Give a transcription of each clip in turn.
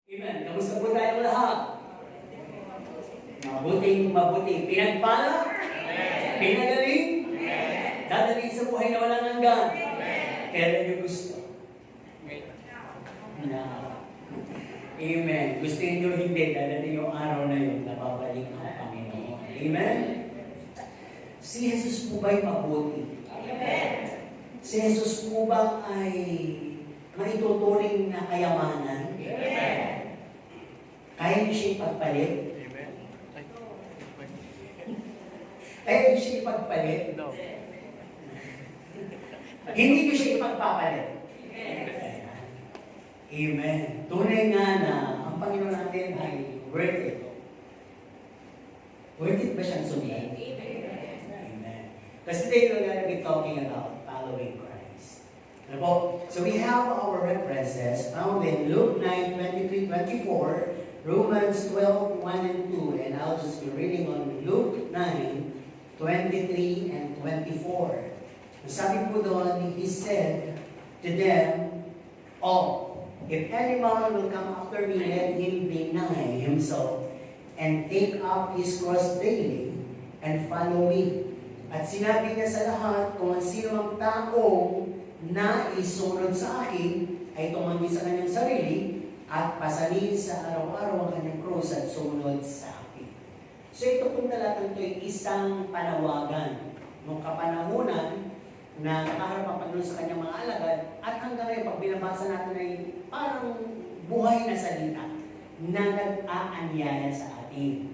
Amen. Kamusta po tayong lahat? Mabuting pinagpala? Pinagaling? Dadaling sa buhay na walang hanggan? Kailan niyo gusto? Amen. Gusto niyo hindi, dadaling yung araw na yun na babalik ang Panginoon. Amen? Si Jesus po ba'y mabuti? Amen. Si Jesus po ba ay maituturing na kayamanan? Amen. Kaya niyo siya ipagpalit? Amen. Kaya niyo siya ipagpalit? No. Hindi ko siya ipagpapalit. Amen. Tunay nga na ang Panginoon natin ay worth it. Worth it ba siyang sundin? Amen. Because today we're going to be talking about following Christ. Ano po? So we have our references found in Luke 9, 23-24, Romans 12, 1 and 2, and I'll just be reading on Luke 9, 23 and 24. Sabi po doon, He said to them, if any man will come after me, let him deny himself and take up his cross daily and follow me. At sinabi niya sa lahat, kung sino mang taong na isunod sa akin, ay tumanggi sa kanyang sarili, at pasanin sa araw-araw ang kanyang krus at sumunod sa akin. So ito pong talatang ito ay isang panawagan ng kapanahunan na nakaharap ang Panginoon sa kanyang mga alagad at hanggang ngayon, pag binabasa natin ay parang buhay na salita na nag-aanyaya sa atin.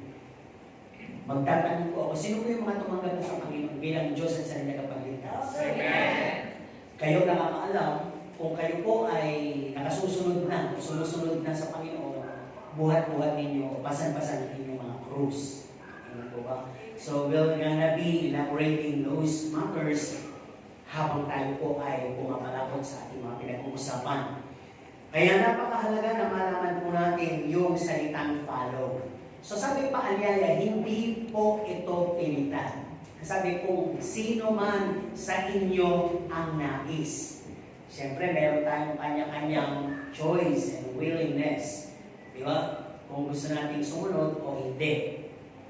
Magtatanong po ako, sino po yung mga tumanggap na sa Panginoon bilang Diyos at sa tagapagligtas? Amen! Kayo nakakaalam, kung kayo po ay nakasusunod na, sumusunod na sa Panginoon, buhat-buhat ninyo, pasan-pasan ninyo mga krus. Ano po ba? So we're gonna be elaborating those matters habang tayo po ay pumapalakot sa ating mga pinag-uusapan. Kaya napakahalaga na malaman po natin yung salitang follow. So sabi pa Alyaya, hindi po ito pilitan. Sabi po, sino man sa inyo ang nais. Siyempre, meron tayong kanya-kanyang choice and willingness. Di ba? Kung gusto natin sumunod o hindi.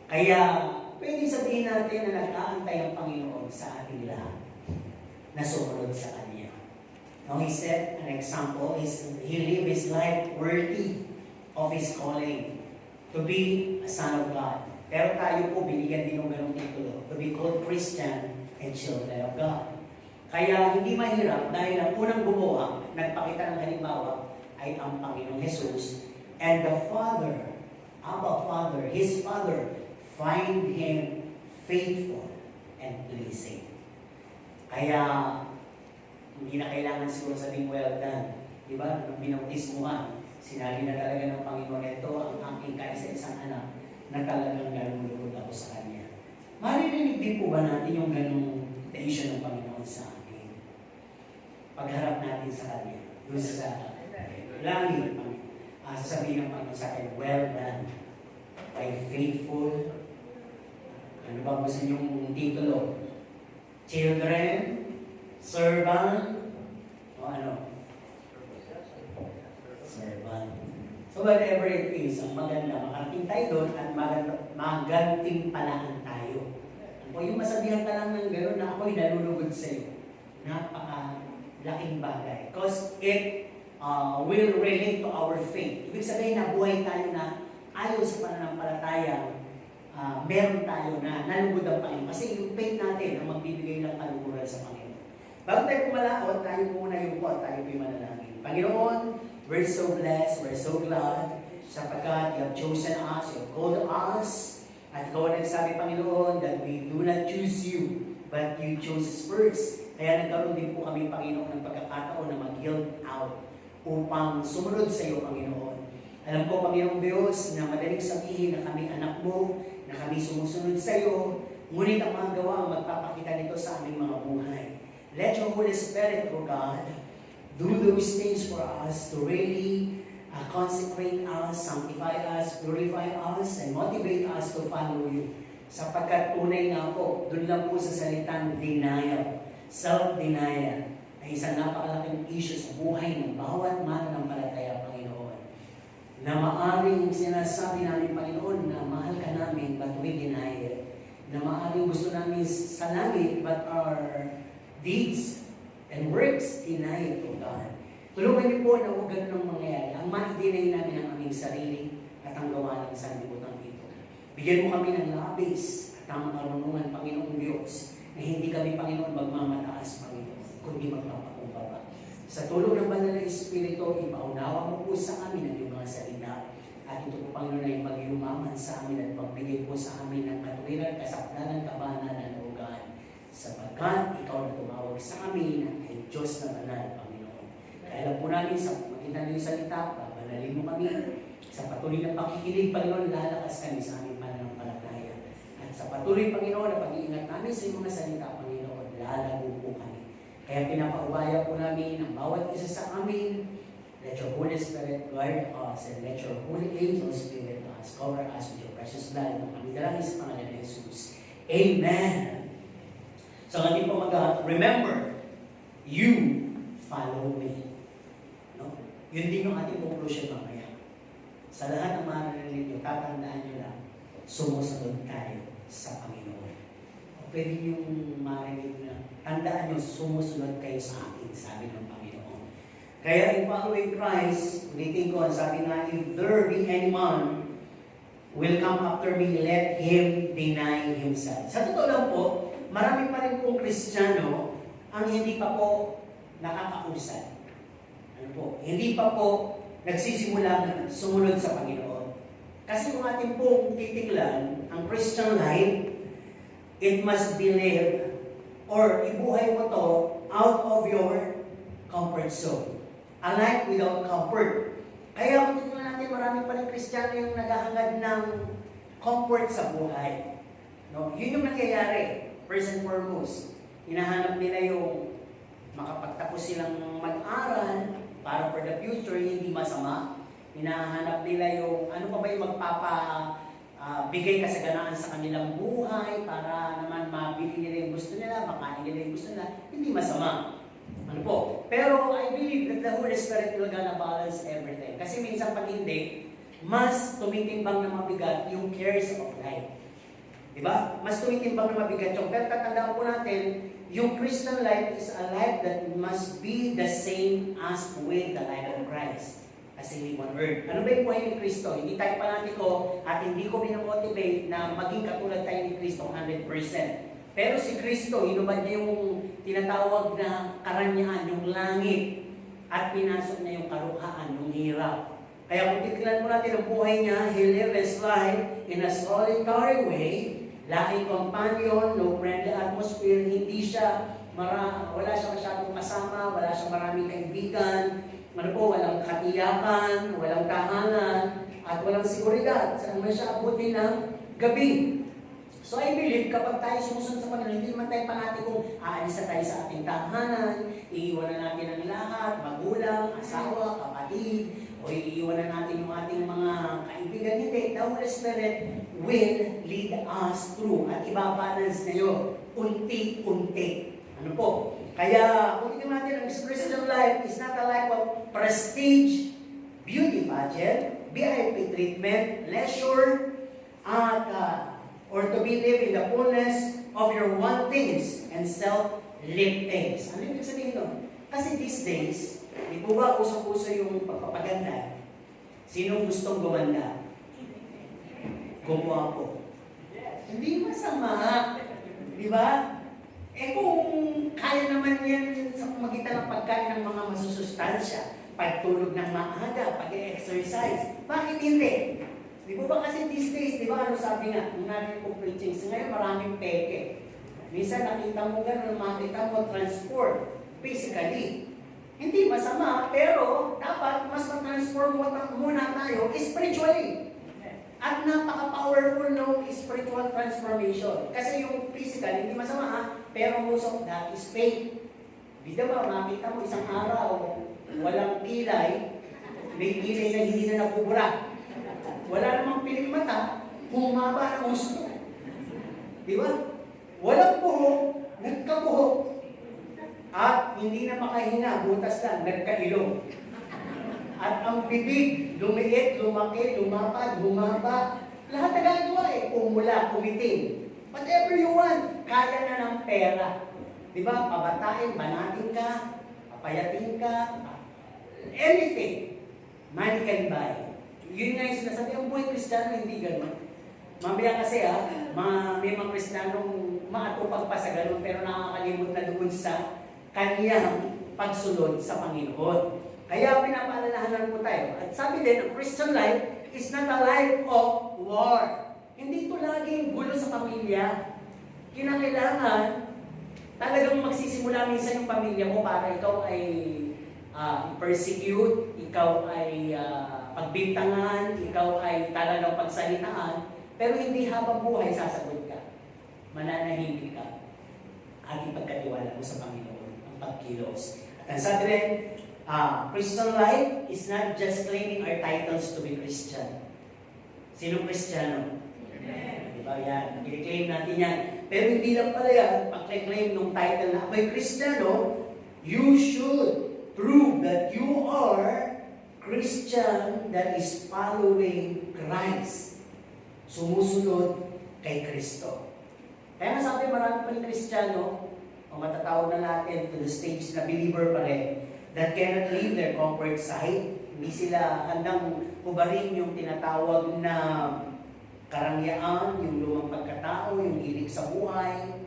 Kaya, pwede sabihin natin na nag-aantay ang Panginoon sa ating lahat na sumunod sa Kanya. Now, he set an example. He lived his life worthy of his calling to be a son of God. Pero tayo po, binigyan din ng ganong titulo, to be called Christian and children of God. Kaya hindi mahirap dahil ang unang gumawa, nagpakita ng halimbawa, ay ang Panginoong Jesus. And the Father, Abba Father, His Father, find Him faithful and pleasing. Kaya, hindi na kailangan siguro sabing well done. Di ba? Nung binautismuhan, sinabi na talaga ng Panginoon, ito ang aking kaisa-isang anak na talagang nalulugod ako sa Kanya. Maririnig din po ba natin yung ganong tension ng Panginoon sa akin? Pagharap natin sa Kanya, doon sa langit, sasabihin ng Panginoon sa akin, well done, by faithful, ano ba gusto niyong titulo? Children, servant, o ano? Servant. So whatever it is, ang maganda, makarating tayo doon at magantimpalaan tayo. Kung yung masabihan ka lang ng gano'n na ako'y nalulugod sa iyo, napaka-laking bagay. Because it will relate to our faith. Ibig sabihin na buhay tayo na ayon sa pananampalataya, meron tayo na nalugod ang Panginoon. Kasi yung faith natin ang magbibigay ng kaluguran sa Panginoon. Bago tayo kumalaot, tayo muna yung po, tayo po'y manalangin. Panginoon, we're so blessed, we're so glad, sapagkat you have chosen us, you have called us, at ikaw nagsabi, Panginoon, that we do not choose you, but you chose us first. Kaya nagkaroon din po kami, Panginoon, ng pagkakataon na mag-yield out upang sumunod sa iyo, Panginoon. Alam ko, Panginoong Diyos, na madaling sabihin na kami anak mo, na kami sumusunod sa iyo, ngunit ang mga gawa ang magpapakita nito sa aming mga buhay. Let your Holy Spirit, O God, do those things for us to really consecrate us, sanctify us, purify us, and motivate us to follow you. Sapagkat tunay nga po, doon lang po sa salitang denial, self-denial, ay isang napakalaking issue sa buhay ng bawat mananampalataya, Panginoon. na maaring sinasabi namin, Panginoon, na mahal ka namin, but we deny it. Na maaring gusto namin sa langit, but our deeds and works deny it, O God. Tulungan niyo po na huwag ganun ang mangyayari. Ang ma-deny namin ang aming sarili at ang gawa ng sanlibutan ito. Bigyan mo kami ng labis at ang karunungan, Panginoong Diyos, na hindi kami, Panginoon, magmamataas, Panginoon, kundi magpapakumbaba. Sa tulong ng Banal na Espiritu, ipaunawa mo po sa amin ang iyong mga salita. At ito po, Panginoon, ay magyumaman sa amin at pagbigay po sa amin ng katuwiran, kasapdanan, kabananan, O God. Sapagkat ikaw na tumawag sa amin ay Diyos na banal, Panginoon. Kaya alam po namin sa pagkita ng iyong salita, babanalin mo kami. Sa patuloy na pakikinig, Panginoon, lalakas kami sa aming pananampalataya. At sa patuloy, Panginoon, na pag-iingat namin sa iyong mga salita, Panginoon, lalago po kami. Kaya pinapaubaya po namin ang bawat isa sa amin. Let your Holy Spirit guide us and let your Holy Angels be with us. Cover us with your precious blood. Ang kami dalangin sa pangalan ni Jesus. Amen. So ating po remember, you follow me. No? Yun din yung ating conclusion mamaya. Sa lahat ng mga narinig nyo, tatandaan nyo lang, sumusunod tayo sa Panginoon. O pwede yung marinig na, tandaan nyo, sumusunod kayo sa akin, sabi ng Panginoon. Kaya in following Christ, ulitin ko, sabi nga, if there be any man will come after me, let him deny himself. Sa totoo lang po, marami pa rin pong Kristiyano ang hindi pa po nakakausad. Ano po? Hindi pa po nagsisimulang sumunod sa Panginoon. Kasi kung ating pong titiglan, ang Christian life, it must be lived or ibuhay mo to out of your comfort zone. A life without comfort. Kaya kung titignan natin, marami pa rin Kristiyano yung naghahangad ng comfort sa buhay. No? Yun yung nangyayari. First and foremost, hinahanap nila yung makapagtapos silang mag-aral para for the future, hindi masama. Hinahanap nila yung ano pa ba yung bigay kasaganaan sa kanilang buhay para naman mabili nila yung gusto nila, makain nila yung gusto nila, hindi masama. Ano po? Pero I believe that the Holy Spirit will gonna balance everything. Kasi minsan pag hindi, mas tumitimbang na mabigat yung cares of life. Diba? Mas tumitimbang na mabigat yung. Pero tatandaan po natin, yung Christian life is a life that must be the same as with the life of Christ. As in one word. Ano ba yung buhay ni Kristo? Hindi tayo panatiko at hindi ko binamotivate na maging katulad tayo ni Kristo 100%. Pero si Kristo, inubad niya yung tinatawag na karanyahan, yung langit, at pinasok niya yung karukhaan, yung hirap. Kaya kung titignan po natin ang buhay niya, he lived his life in a solitary way, lacking companion, no friendly atmosphere, wala siya masyadong kasama, wala siyang maraming kaibigan, walang katiyakan, walang tahanan, at walang seguridad. Saan man siya abutin ng gabi. So I believe kapag tayo sumusunod sa Panginoon, hindi naman tayo panati kung aalis na tayo sa ating tahanan, iiwanan natin ang lahat, magulang, asawa, kapatid, o iiwanan natin yung ating mga kaibigan. Hindi, the Holy Spirit will lead us through at ibabalance na yun, unti-unti. Ano po? Kaya, kung tingnan natin, ang Christian life is not a life of prestige, beauty pageant, VIP treatment, leisure, at or to be live in the fullness of your wantings and self-liftings. Ano yung sabihin nun? Kasi these days, di po ba usong-uso yung pagpapaganda? Sinong gustong gumanda? Gumawa po. Hindi masama. Di ba? Eh kung kaya naman yan sa pamagitan ng pagkain ng mga masusustansya, pagtulog ng maaga, pag-exercise, bakit hindi? Di ba kasi these days, di ba ano sabi nga, nung natin po preaching, ngayon maraming peke. Minsan nakita mo gano'n, makita mo transport, physically. Hindi masama, pero dapat mas mag-transform muna tayo spiritually. At napaka-powerful ng spiritual transformation. Kasi yung physical, hindi masama pero most of that is faith. Di ba, makita mo isang araw, walang kilay, may kilay na hindi na nabubura. Wala namang piling mata, humaba ang gusto. Di ba? Walang buhok, nagkabuhok. At hindi na makahinga, butas lang, nagkailong. At ang bibig, lumiit, lumaki, lumapad, humaba. Lahat na gagawa eh. Umula, umitim. Whatever you want, kaya na ng pera. Di ba? Pabatain, banatin ka, papayatin ka, anything. Money can buy. Yun nga yung sinasabi, ang buhay Kristiyano, hindi gano'n. Mamaya kasi may mga Kristiyanong maatupag pa sa gano'n, pero nakakalimot na doon sa kaniyang pagsunod sa Panginoon. Kaya pinapaalalahanan po tayo. At sabi din, ang Christian life is not a life of war. Hindi ito laging gulo sa pamilya. Kinakailangan, talagang magsisimula minsan yung pamilya mo para ikaw ay persecute, ikaw ay pagbintangan, ikaw ay talagang pagsalitaan, pero hindi habang buhay sasagot ka. Mananahimik ka. At ipagkatiwala mo sa Panginoon ang pagkilos. At ang sabi rin, Christian life is not just claiming our titles to be Christian. Sino Kristiyano? Amen. Diba yan? I-claim natin yan. Pero hindi lang pala yan, pag-claim ng title na ako'y Kristiyano, you should prove that you are Christian that is following Christ. Sumusunod kay Kristo. Kaya sabi marami pa rin Kristiyano, o matatawag na natin to the stage na believer pa rin, that cannot leave their comfort side. Hindi sila handang kubarin yung tinatawag na karangyaan, yung lumang pagkatao, yung hilig sa buhay.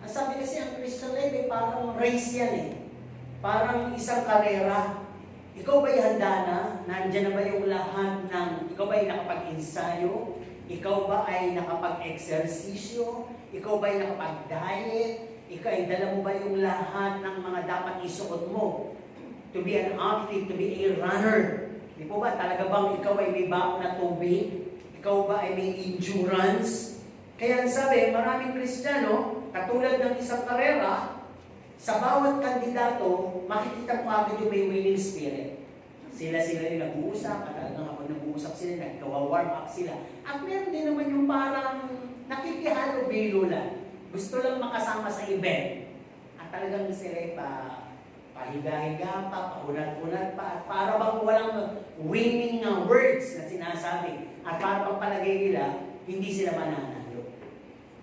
Ang sabi kasi ang Christian life parang race yan eh. Parang isang karera. Ikaw ba'y handa na? Nandiyan na ba yung lahat ng, ikaw ba'y nakapag-ensayo? Ikaw ba ay nakapag-exersisyo? Ikaw ba'y nakapag-diet? Ikaw ay dala mo ba yung lahat ng mga dapat isuot mo? To be an athlete, to be a runner. Di po ba, talaga bang ikaw ay may baon na tubig? Ikaw ba ay may endurance? Kaya sabi, maraming Kristiyano, katulad ng isang karera, sa bawat kandidato, makikita mo agad yung may winning spirit. Sila rin nag-uusap, at talagang habang nag-uusap sila, nagkawa-warm up sila. At meron din naman yung parang nakikihalo-bilo lang. Gusto lang makasama sa event. At talagang sila pahiga-higa pa, paunat-unat pa, at para bang walang winning words na sinasabi. At para bang palagay nila, hindi sila mananalo.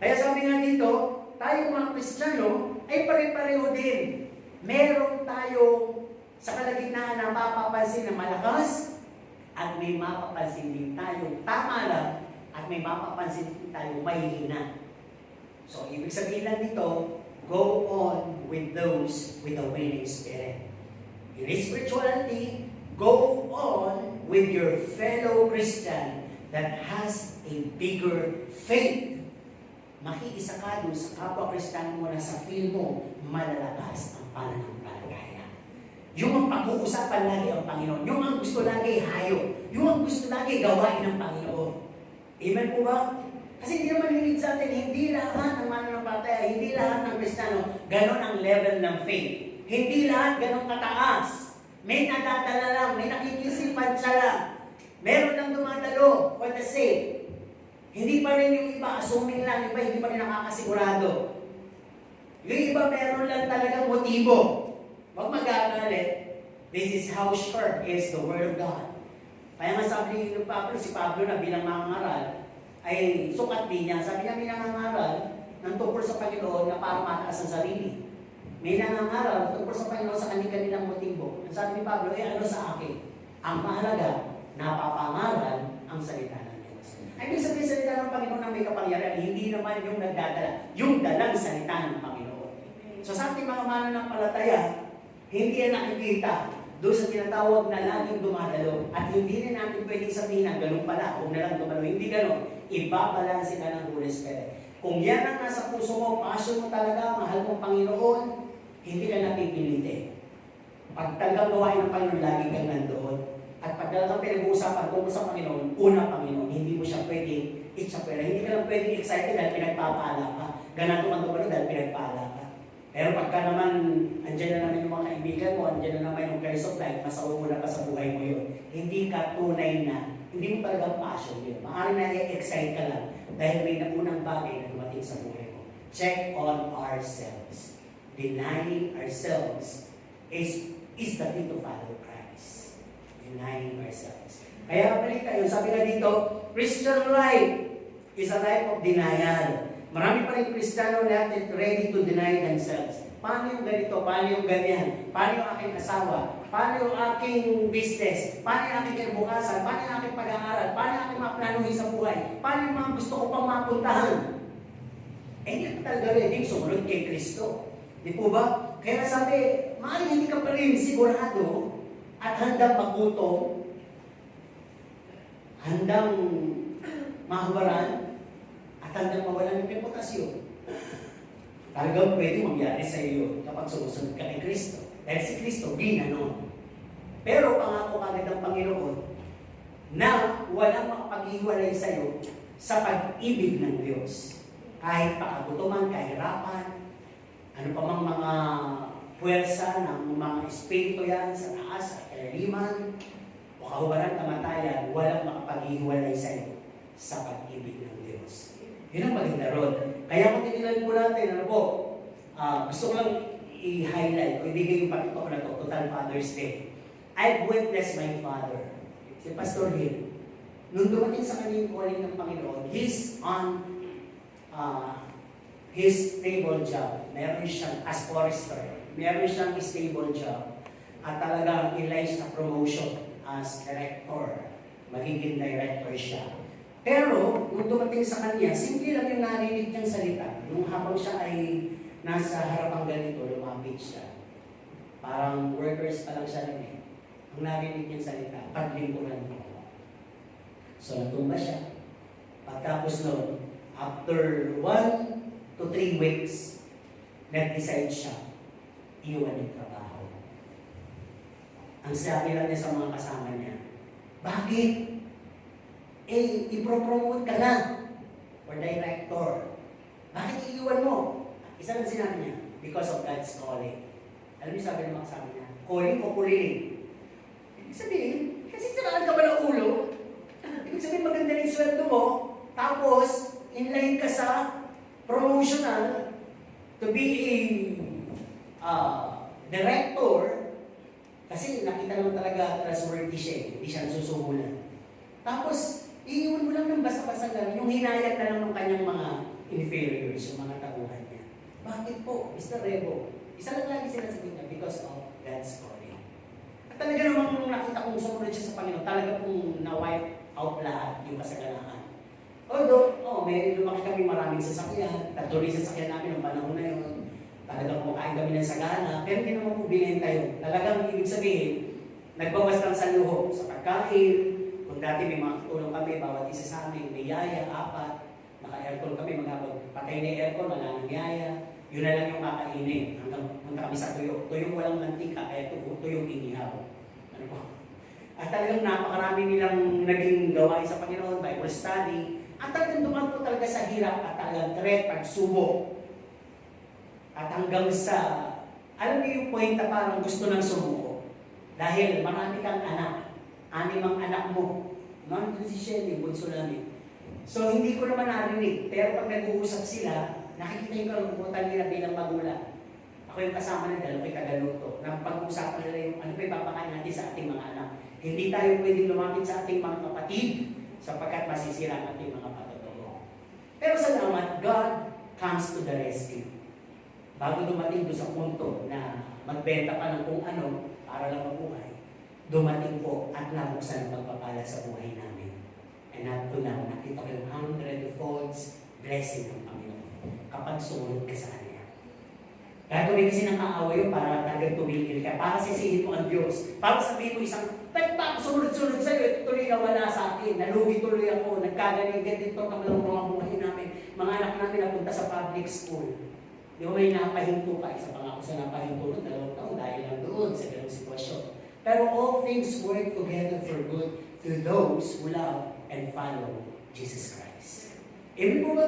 Kaya sabi nga dito, tayo mga Kristiyano ay pare-pareho din. Meron tayong sa kalagitnaan na mapapansin na malakas at may mapapansin din tayong tama lang at may mapapansin din tayong mahihina. So, ibig sabihin lang dito, go on with those with a winning spirit. In spirituality, go on with your fellow Christian that has a bigger faith. Makiisa ka doon sa kapwa-Kristiyano mo na sa feel mo, malalakas ang pananampalataya. Yung ang pag-uusapan lagi ang Panginoon, yung ang gusto lagi hayo, yung ang gusto lagi gawain ng Panginoon. Amen po ba? Kasi hindi naman hinid sa atin, hindi lahat ng mananampalataya, hindi lahat ng Kristiyano, ganon ang level ng faith. Hindi lahat ganon kataas. May nadadala lang, may nakikisipan siya lang. Meron lang dumadalo for the sake. Hindi pa rin yung iba, assuming lang, yung iba hindi pa rin nakakasigurado. Yung iba meron lang talagang motibo. Huwag mag-aagalit. This is how sure is the Word of God. Kaya nga sabi ni Pablo, si Pablo na bilang mangangaral, ay sukat din niya. Sabi niya, may nangangaral ng tungkol sa Panginoon na para mataas ang sarili. May nangangaral tungkol sa Panginoon sa kanilang motibo. Ang sabi ni Pablo, ano sa akin? Ang mahalaga, napapangaral ang salita ng Diyos. Ay, ibig sabihin salita ng Panginoon ang may kapangyarihan, hindi naman yung nagdadala, yung dalang salita ng Panginoon. So sa ating mga mananampalataya, hindi yan nakikita doon sa tinatawag na laging dumadalo. At hindi na natin pwedeng sabihin na ganun pala, huwag na lang dumalo. Hindi ganun. Ibabalansin na ng Holy Spirit. Kung yan ang nasa puso mo, passion mo talaga, mahal mong Panginoon, hindi ka napipilitin. Pag talagang gawain ng Panginoon, lagi kang nandoon. At pag talagang pinag-uusapan tungkol sa Panginoon, una Panginoon, hindi mo siya pwedeng itsapera. Hindi ka lang pwedeng excited dahil pinagpapala ka. Ganito ka dumalo dahil pinagpala ka. Pero pagka naman, andyan na naman yung mga kaibigan mo, andyan na naman yung cares of life, masauna ka sa buhay mo yun. Hindi ka tunay na, hindi mo talagang passion yun. Maaari na i-excite ka lang dahil may naunang bagay na dumating sa buhay mo. Check on ourselves. Denying ourselves is the thing to follow Christ. denying ourselves. Kaya balik tayo, sabi nga dito, Christian life is a life of denial. Marami pa rin Kristiyano natin ready to deny themselves. Paano yung ganito? Paano yung ganyan? Paano yung aking asawa? Paano yung aking business? Paano yung aking kinabukasan? Paano yung aking pag-aaral? Paano yung aking mga planuhin sa buhay? Paano yung mga gusto ko pang mapuntahan? Hindi ka talaga ready sumunod kay Kristo. Di po ba? Kaya sabi, maaaring hindi ka pa rin sigurado at handang magutom, handang mahawaran, at handang mawalan ng reputasyon. Talagang pwede mangyari sa iyo kapag sumusunod ka kay Kristo. Dahil si Kristo, ginanon. Pero pangako kagad ng Panginoon na walang makapag-iwalay sa iyo sa pag-ibig ng Diyos. Kahit pakagutuman, kahirapan, ano pa mang mga puwersa ng mga espiritu yan sa taas, sa kalaliman, o kahubaran, kamatayan, walang makapag-iwalay sa iyo sa pag-ibig ng Diyos. Yun ang maganda ron. Kaya kung tinilan po natin, ano po, gusto ko lang i-highlight o ibigay yung pakito ko na to, Total Father's Day. I've witnessed my father, si Pastor Hill. Nung dumating sa kanya yung calling ng Panginoon, he's on his stable job. Meron siyang, as forester, meron siyang stable job. At talagang ilay sa promotion as director. Magiging director siya. Pero, nung dumating sa kanya, simple lang yung narinig niyang salita. Nung habang siya ay nasa harapang ganito, lumapit siya. Parang workers pa lang siya rin eh. Ang narinig niyang salita, paglingkuran mo. So, natumba siya. Pagkapos noon, after 1 to 3 weeks, nag-decide siya, iwan yung trabaho. Ang sabi lang niya sa mga kasama niya, bakit? Ipropromote ka na for director. Bakit iiwan mo? Isa lang sinabi niya, because of God's calling. Alam niyo sabi ng mga kasama niya, calling o kuliling? Ibig sabihin, kasi siraan ka ba ng ulo? Ibig sabihin, maganda yung sweldo mo, tapos, inline ka sa promotional to be a director, kasi nakita naman talaga trustworthy siya, hindi siya nasusuhulan. Tapos, iiwan mo lang ng basta-basta lang, yung hinayag na lang ng kanyang mga inferiors, yung mga taguhan niya. Bakit po, Mr. Rebo? Isa lang lagi sinasabi niya, because of God's calling. At talaga namang nakita kong sumunod siya sa Panginoon, talaga pong na-wipe out lahat yung kasalanan. Although, may lumaki kami maraming sasakyan, taturi sasakyan namin ng panahon na yun. Talagang kumakain kami ng sagana, pero hindi naman po binenta yun. Talagang ibig sabihin, nagbawas lang sa luho, sa pagkain. Kung dati may mga tulong kami, bawat isa sa amin, may yaya, 4, naka-aircon kami, patay na aircon, wala nang yaya. Yun na lang yung kakainin, hanggang punta kami sa tuyo. Tuyong walang mantika, kaya tuyong inihaw. Ano po? At talagang napakarami nilang naging gawain sa Panginoon, Bible study. At talagang duman po talaga sa hirap at talagang threat, pagsubok. At hanggang sa, alam niyo yung point na parang gusto nang sumuko. Dahil marami kang anak, 6 ang anak mo. Nandun si Shelly, bunso namin. So hindi ko naman narinig, pero pag nag-uusap sila, nakikita yung kalungkutan nila bilang magulang. Ako yung kasama ng dalawang kagaluto, na pag-uusapan nila yung ano pa ipapakain natin sa ating mga anak. Hindi tayo pwedeng lumapit sa ating mga kapatid, sapagkat masisira ang ating mga patotoo. Pero salamat, God comes to the rescue. Bago dumating doon sa punto na magbenta pa ng kung ano para lang mabuhay, dumating po at nabuksan ang pagpapala sa buhay namin. And up to now, nakita ko yung 100-fold blessing ng Panginoon kapag sumunod ka sa Kanya. Gagawin kasi ng kaaway yun para talagang tumigil ka, para sisihin mo ang Diyos, para sabihin mo isang, ba't pa ako sumunod-sunod sa'yo, ito tuloy na wala sa akin, nalugi tuloy ako, nagkagaling-gan dito ang mga buhay namin, mga anak namin napunta sa public school. Di ba may napahinto ka, isa pa nga ako sa napahinto nun, 2 taon dahil lang doon sa ganung sitwasyon. Pero all things work together for good to those who love and follow Jesus Christ. Amen po ba?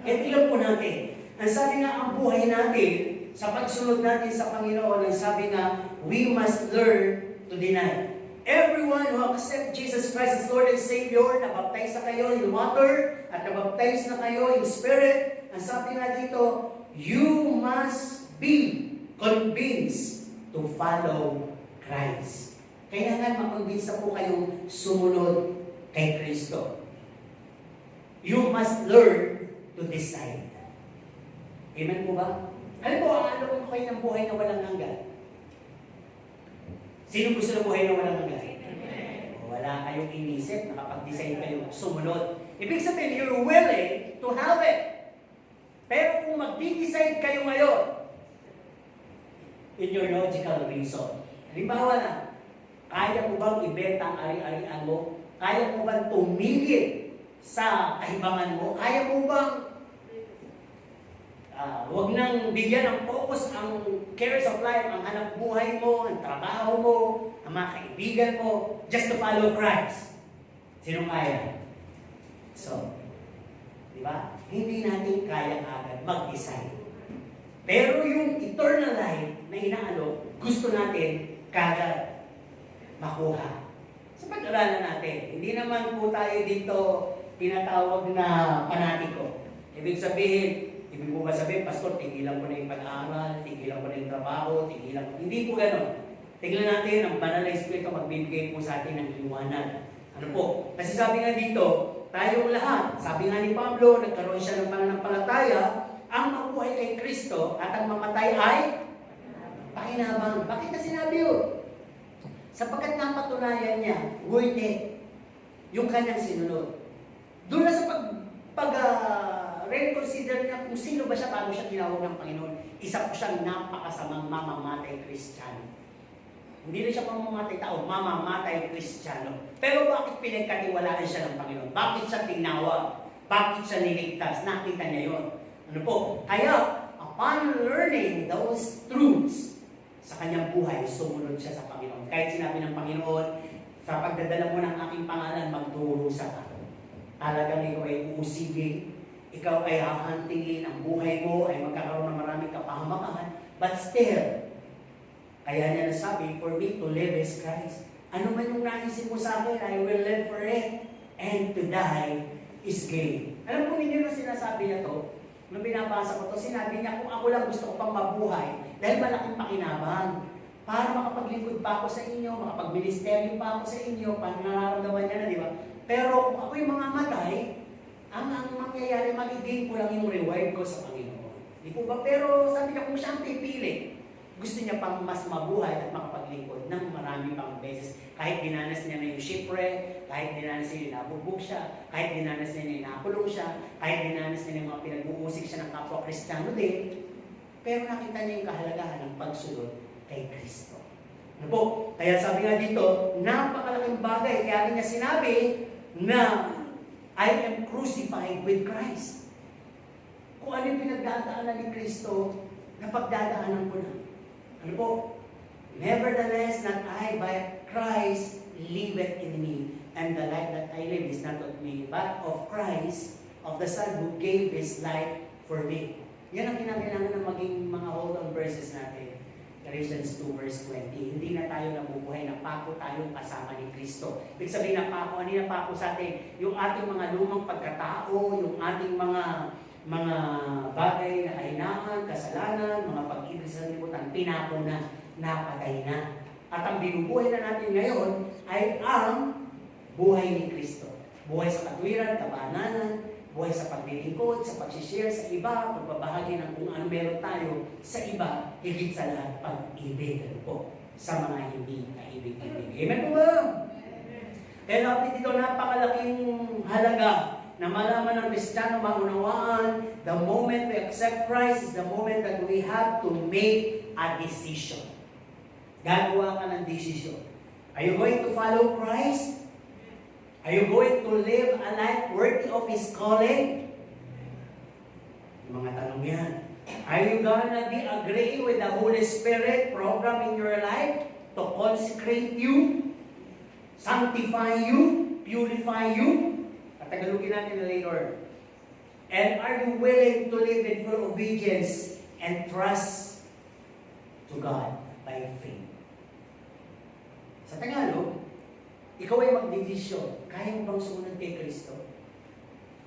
At ilan po natin, ang sabi nga ang buhay natin, sa pagsunod natin sa Panginoon, ang sabi nga, we must learn to deny. Everyone who accept Jesus Christ as Lord and Savior, nabaptize na kayo in water, at nabaptize na kayo in Spirit, ang sabi nga dito, you must be convinced to follow Christ. Kailangan makumbinsa po kayong sumunod kay Kristo. You must learn to decide. Amen po ba? Alam po, ano kung kayo ng buhay na walang hanggan? Sino gusto ng buhay na walang hanggan? Wala kayong inisip, nakapag-decide kayo sumunod. Ibig sabihin, you're willing to have it. Pero kung mag-decide kayo ngayon, in your logical reason, halimbawa na, kaya mo bang ibenta ang ari-arian mo? Kaya mo bang tumigil sa kahibangan mo? Kaya mo bang huwag nang bigyan ng focus ang cares of life, ang hanap buhay mo, ang trabaho mo, ang mga kaibigan mo, just to follow Christ? Sino kaya? So, di ba? Hindi natin kaya agad mag-decide. Pero yung eternal life na inaalok, gusto natin kagad makuha. Sa pag-aralan natin, hindi naman po tayo dito tinatawag na panatiko. Ibig mo ba sabihin, Pastor, tigilan ko na yung pag-aaral, tigilan ko na yung trabaho, tigilan ko. Hindi po gano'n. Tignan natin, ang banal na Espiritu magbibigay po sa atin ng liwanag. Ano po? Kasi sabi nga dito, tayong lahat, sabi nga ni Pablo, nagkaroon siya ng pananampalataya, ang mabuhay kay Kristo at ang mamatay ay pakinabang. Bakit na sinabi yun? Sapagkat napatunayan niya, worth it, yung kanyang sinunod. Doon na sa reconsider niya kung sino ba siya, paano siya tinawag ng Panginoon. Isa po siyang napakasamang mamamatay Kristiyano. Hindi na siya mamamatay tao, mamamatay Kristiyano. Pero bakit pinagkatiwalaan siya ng Panginoon? Bakit siya tinawag? Bakit siya niligtas? Nakita niya yun. Ano po? Kaya, upon learning those truths, sa kanyang buhay, sumunod siya sa Panginoon. Kahit sinabi ng Panginoon, sa pagdadala mo ng aking pangalan, magdurusa ka. Talagang ikaw ay uusigin, ikaw ay hahantingin, ang buhay mo ay magkakaroon ng maraming kapahamakan. But still, kaya niya nasabi, for me to live is Christ. Ano man yung naisip mo sa akin, I will live for it. And to die is gain. Alam po ninyo na sinasabi niya to, nung binabasa ko to, sinabi niya, kung ako lang gusto ko pang mabuhay, dahil malaking pakinabang, para makapaglingkod pa ako sa inyo, makapagministeryo pa ako sa inyo, nararamdaman niya na, di ba? Pero kung ako yung mga matay, ang mangyayari, magiging ko lang yung reward ko sa Panginoon. Di po ba? Pero sabi niya, kung siya ang pipili, gusto niya pang mas mabuhay at makapaglingkod ng marami pang beses. Kahit dinanas niya na yung shipwreck, kahit dinanas niya yung nabugbog siya, kahit dinanas niya na yung nakulong siya, kahit dinanas niya na yung mga pinag-uusik siya ng kapwa Kristiyano din, pero nakita niya yung kahalagahan ng pagsunod kay Kristo. Ano po? Kaya sabi nga dito, napakalaking bagay. Kaya rin niya sinabi na I am crucified with Christ. Kung ano yung pinagdadaanan ni Kristo, napagdadaanan ko na. Ano po? Nevertheless, not I, but Christ liveth in me. And the life that I live is not of me, but of Christ, of the Son who gave His life for me. Yan ang kinakailangan ng maging mga hold-on verses natin. Galatians 2 verse 20. Hindi na tayo nabubuhay, napako tayong kasama ni Kristo. Ibig sabihin napako, ano yung napako sa atin? Yung ating mga lumang pagkatao, yung ating mga bagay na kahinaan, kasalanan, mga pag-ibig sa liputan, pinako na, napatay na. At ang binubuhay na natin ngayon ay ang buhay ni Kristo. Buhay sa katwiran, kabananan, buhay sa paglilingkod, sa pag-share sa iba, pagbabahagi ng kung ano meron tayo sa iba, higit sa lahat, pag-ibig po sa mga hindi kaibig-ibig. Amen po ba? Kaya napit ito, napakalaking halaga na malaman ng Kristiyano, maunawaan, the moment we accept Christ is the moment that we have to make a decision. Gagawa ka ng decision. Are you going to follow Christ? Are you going to live a life worthy of His calling? Mga tanong yan. Are you gonna be agreeing with the Holy Spirit program in your life to consecrate you, sanctify you, purify you? Tagalogin natin later. And are you willing to live in full obedience and trust to God by faith? Sa Tagalog, ikaw ay magdedesisyon. Kaya mo bang sumunod kay Kristo?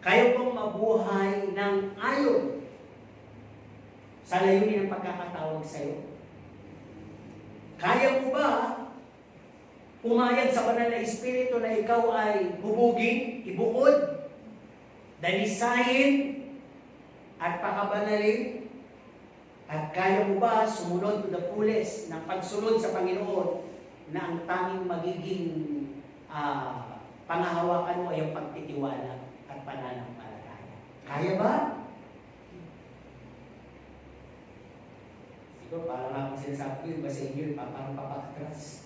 Kaya mo bang mabuhay ng ayon sa layunin ng pagkakatawag sa iyo? Kaya mo ba pumayag sa banal na Espiritu na ikaw ay hubugin, ibukod, dalisayin, at pakabanalin? At kaya mo ba sumunod to the fullest ng pagsunod sa Panginoon na ang tanging magiging pangahawakan mo ay ang pagtitiwala at pananampalataya? Kaya ba? Siguro parang akong sinasabi ko, iba sa inyo, parang papakatras.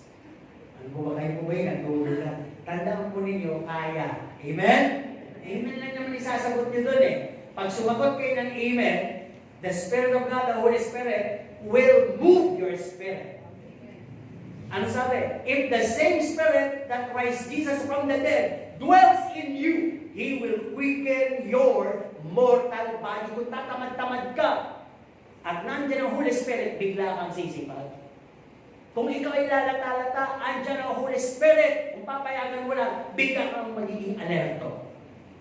Ano po ba kayo po ba yun? Nagdudulan. Tandaan po ninyo, kaya. Amen? Amen lang naman isasagot nyo dun eh. Pag sumagot kayo ng amen, the Spirit of God, the Holy Spirit, will move your spirit. Ano sabi? If the same Spirit that raised Jesus from the dead dwells in you, He will quicken your mortal body. Kung tatamad-tamad ka, at nandiyan ang Holy Spirit, bigla kang sisipag. Kung ikaw ay lalata-lata, andyan ang Holy Spirit. Kung papayagan mo lang, bigla kang magiging alerto.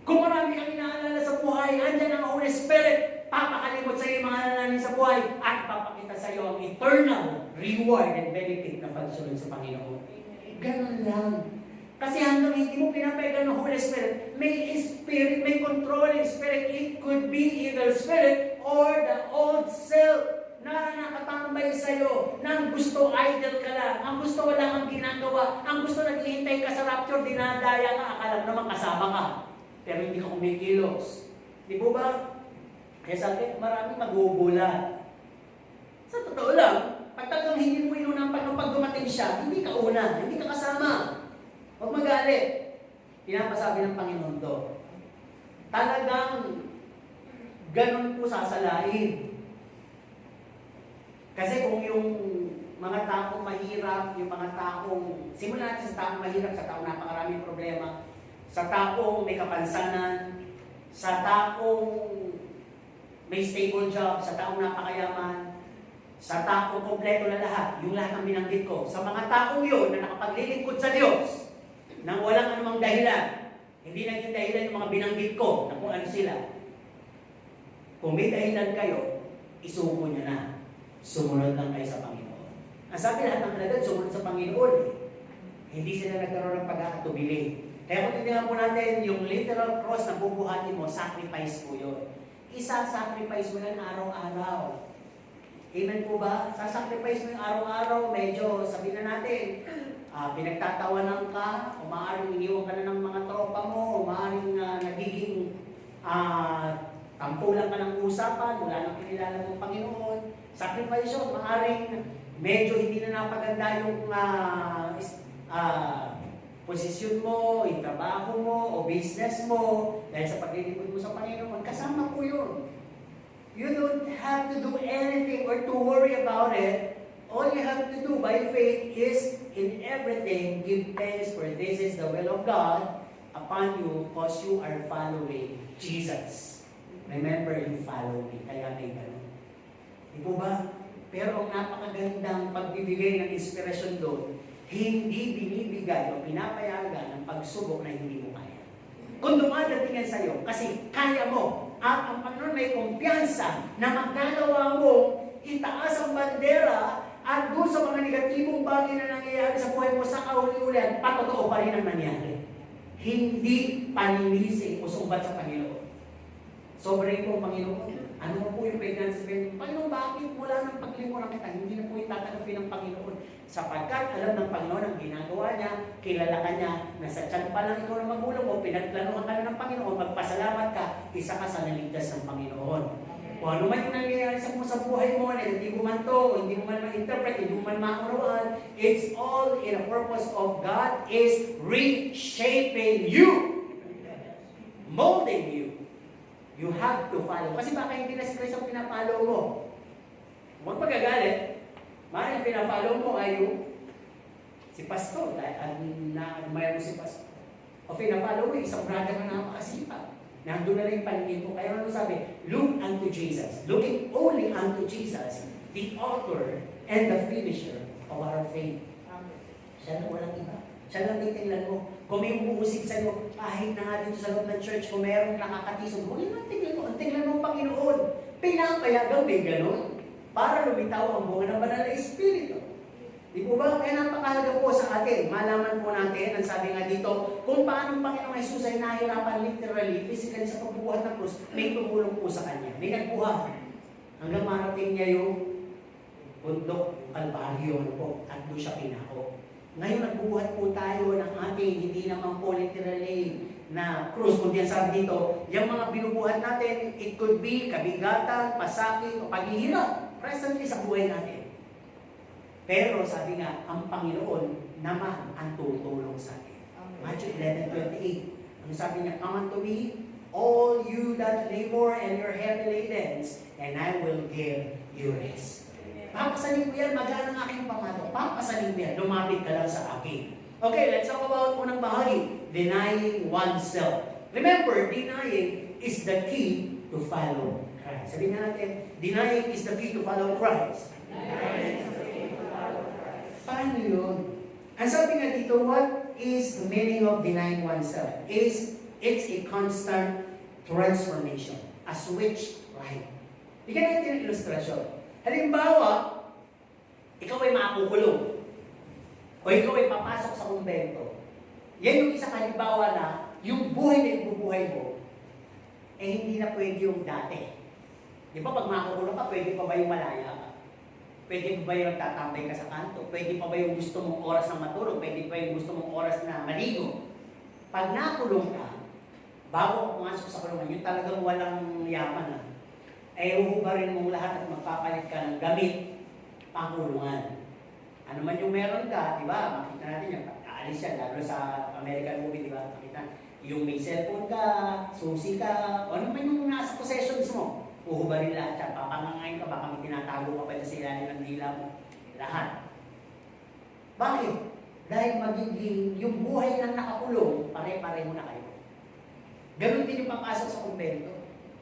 Kung marami kang inaalala sa buhay, andyan ang Holy Spirit. Papakalimot sa iyo mga nananin sa buhay at papakita sa iyo ang eternal reward and benefit na pagsunod sa Panginoon. Ganun lang. Kasi hanggang hindi mo pinapayagan ng Holy Spirit, may spirit, may controlling spirit. It could be either spirit or the old self na nakatambay sa'yo, na ang gusto idle ka lang, ang gusto wala kang ginagawa, ang gusto naghihintay ka sa rapture, dinadaya ka, akala mo naman kasama ka, pero hindi ka kumikilos. Di po ba? Kaya sabi, maraming magbubulat. Sa totoo lang, pag talagang hindi mo inunang pag dumating siya, hindi ka una, hindi ka kasama. Huwag magalit. Pinapasabi ng Panginoon to. Talagang ganun po sasalain. Kasi kung yung mga taong mahirap, yung mga taong, simulan natin sa taong mahirap, sa taong napakaraming problema, sa taong may kapansanan, sa taong may stable job, sa taong napakayaman, sa taong kompleto na lahat, yung lahat ng binanggit ko, sa mga taong yun na nakapaglilingkod sa Diyos, nang walang anumang dahilan, hindi naging dahilan yung mga binanggit ko, na kung ano sila. Kung may dahilan kayo, isuko nyo na. Sumunod lang kayo sa Panginoon. Ang sabi lahat ng alagad, sumunod sa Panginoon. Hindi sila nagkaroon ng pag-aatubili. Kaya kung titignan po natin, yung literal cross na bubuhatin mo, sacrifice po yun. Isa-sacrifice mo yan araw-araw. Amen po ba? Sasacrifice mo yung araw-araw, medyo sabihin na natin, pinagtatawanan ka, o maaaring iniwan ka na ng mga tropa mo, o maaaring nagiging tampulan ka ng usapan, wala nang kinilala ng Panginoon. Sacrifice yun, maaaring medyo hindi na napaganda yung posisyon mo, yung trabaho mo, o business mo, dahil sa paglilingkod mo sa Panginoon, kasama po yun. You don't have to do anything or to worry about it. All you have to do by faith is, in everything, give thanks, for this is the will of God upon you, because you are following Jesus. Remember, you follow me. Kaya may ganun. Di po ba? Pero ang napakagandang pagbibigay ng inspirasyon doon, hindi binibigay o pinapayagan ng pagsubok na hindi mo kaya. Kung dumadating yan sa'yo, kasi kaya mo, at ang Panginoon may kumpiyansa na magagawa mo, itaas ang bandera, at doon sa mga negatibong bagay na nangyayari sa buhay mo sa kauli-ulian, patotoo pa rin ang nangyari. Hindi paninisi o sumbat sa Panginoon. Sobrang po, Panginoon. Ano po yung pwede sabihin? Panginoon, bakit mula ng paglingkuran kita, hindi na po itatanggapin ng Panginoon? Sapagkat alam ng Panginoon ang ginagawa niya, kilala ka niya, nasa tiyan pa lang ikaw ng magulang mo, pinagplanuhan ka na ng Panginoon, magpasalamat ka, isa ka sa naligtas ng Panginoon. Kung ano man yung nangyayari sa buhay mo, na hindi mo man to, hindi mo man ma-interpret, hindi mo man makuruan, it's all in a purpose of God is reshaping you, molding you. You have to follow. Kasi baka hindi na si Christ ang pinapollow mo. Huwag magagalit. Maaaring pinapollow mo ay si Pastor. Dahil na-admire mo si Pastor. O pinapollow mo, isang brother na napakasipag. Nandun na rin paningin ko. Kaya ano sabi? Look unto Jesus. Looking only unto Jesus, the author and the finisher of our faith. Siya na walang iba. Siya lang titingnan mo. Kung may umuusig sa'yo, kahit na nga dito sa loob ng church, kung mayroong nakakatisog, huwag yung tingnan mo. Ang tingnan mo ang Panginoon. Pinapayagang may ganun para lumitaw ang bunga ng banal na Espiritu. Di po ba? Kaya napakahalaga po sa atin. Malaman po natin, ang sabi nga dito, kung paano ang Panginoong Jesus ay nahirapan literally, physically sa pagbubuhat ng krus, may tumulong po sa kanya. May nagbuhat. Hanggang marating niya yung bundok, Kalbaryo, ano po, at doon siya pinako. Ngayon, nagbuhat po tayo ng ating, hindi naman po literally na krus. Kung diyan sabi dito, yung mga binubuhat natin, it could be kabigatan, pasakit, o paghihirap. Presently sa buhay natin. Pero sabi nga, ang Panginoon naman ang tutulong sa atin. Matthew 11:28. Ang sabi niya, come unto me, all you that labor and your heavy ladens, and I will give you rest. Papasanin ko yan, magaan ang aking pamalo. Papasanin mo yan, lumapit ka lang sa akin. Okay, let's talk about unang bahagi, denying oneself. Remember, denying is the key to follow Christ. Sabihin natin, denying is the key to follow Christ. Paano yun? Ang sabi nga dito, what is the meaning of denying oneself? It's a constant transformation. A switch right. Bigyan natin ng ilustrasyon. Halimbawa, ikaw ay makukulong. O ikaw ay papasok sa kumbento. Yan yung isang halimbawa na yung buhay na ibubuhay mo, hindi na pwede yung dati. Di ba pag makukulong ka, pwede pa ba yung malaya ka? Pwede pa ba yung tatambay ka sa kanto? Pwede pa ba yung gusto mong oras na matulog? Pwede pa yung gusto mong oras na maligo? Pag nakulong ka, bago ka pumasok sa kulungan, yung talagang walang yaman na, uhubarin mong lahat at magpapalit ka ng gamit, pangkulungan. Ano man yung meron ka, di ba? Makita natin yan, aalis yan, lalo sa American movie, di ba? Makita, yung may cellphone ka, susi ka, o ano man yung nasa possessions mo, uhubarin lahat yan, papangangayin ka, baka may tinatago ka pa sa ilalim ng dila mo. Lahat. Bakit? Dahil magiging yung buhay ng nakakulong, pare-pareho na kayo. Ganun din yung papasok sa kumbento.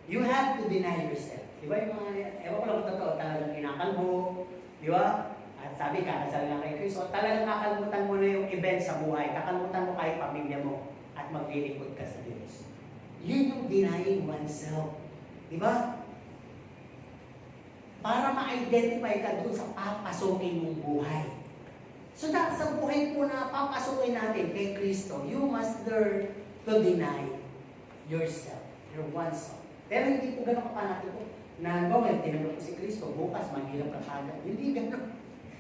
You have to deny yourself. Di ba yung mga, ewan ko lang kung totoo, talagang kinakalbo, di ba? At sabi, kakasal nga kay Kristo, talagang kakalimutan mo na yung event sa buhay, kakalimutan mo kahit pamilya mo, at maglilingkod ka sa Diyos. Yun yung denying oneself. Di ba? Para ma-identify ka doon sa papasukin mong buhay. So sa buhay po na papasukin natin kay Kristo, you must learn to deny yourself, your oneself. Pero hindi po gano'n kapanati po. Na ngayon, tinanong ko si Kristo, bukas maghirap ka kagad. Hindi gano'n.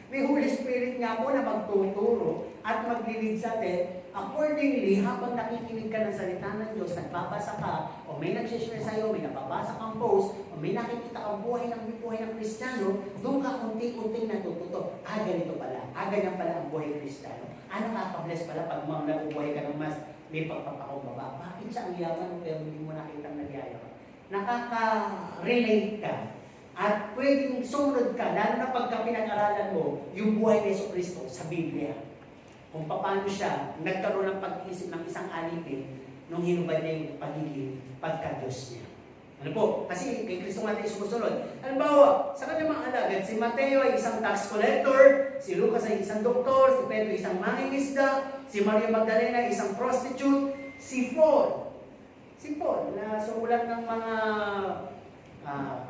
May Holy Spirit nga po na magtuturo at maglilid sa atin. Accordingly, habang nakikinig ka ng salita ng Diyos, nagbabasa ka, o may nagsishare sa'yo, may nababasa kang post, o may nakikita kang buhay ng Kristiyano, doon ka unti-unting natututo. Ganito pala. Ganyan pala ang buhay Kristiyano. Nakaka-bless pala pag nabubuhay ka ng mas may pagpapakumbaba. Bakit siya ang yaman pero hindi mo nakita nagyayaman? Nakaka-relate ka. At pwedeng sumunod ka, lalo na pagka pinag-aralan mo yung buhay ni Jesucristo sa Biblia. Kung paano siya nagkaroon ng pag-isip ng isang alipin nung hinubad niya yung pagiging pagka-Diyos niya. Ano po? Kasi kay Kristo nga tayo sumusunod. Halimbawa, sa kanyang mga alagad, si Mateo ay isang tax collector, si Lucas ay isang doktor, si Pedro isang mangingisda, si Maria Magdalena ay isang prostitute, si Paul, na sumulat ng mga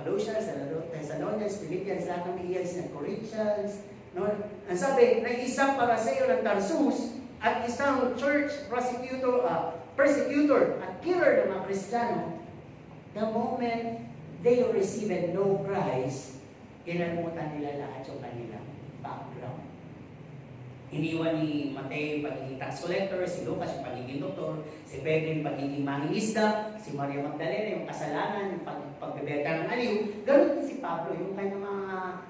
Colossians, Thessalonians, Philippians, lahat ng iyan, Corinthians, no? Ang sabi, na isang Pariseo ng Tarsus at isang church persecutor at killer ng mga Kristiyano, the moment they received no Christ, kinalimutan nila lahat yung kanilang background. Iniwan ni Mateo yung pagiging tax collector, si Lucas yung pagiging doktor, si Pedro yung pagiging mangingisda, si Maria Magdalena yung kasalanan, yung pagbebenta ng aliw. Ganun din si Pablo, yung kanyang mga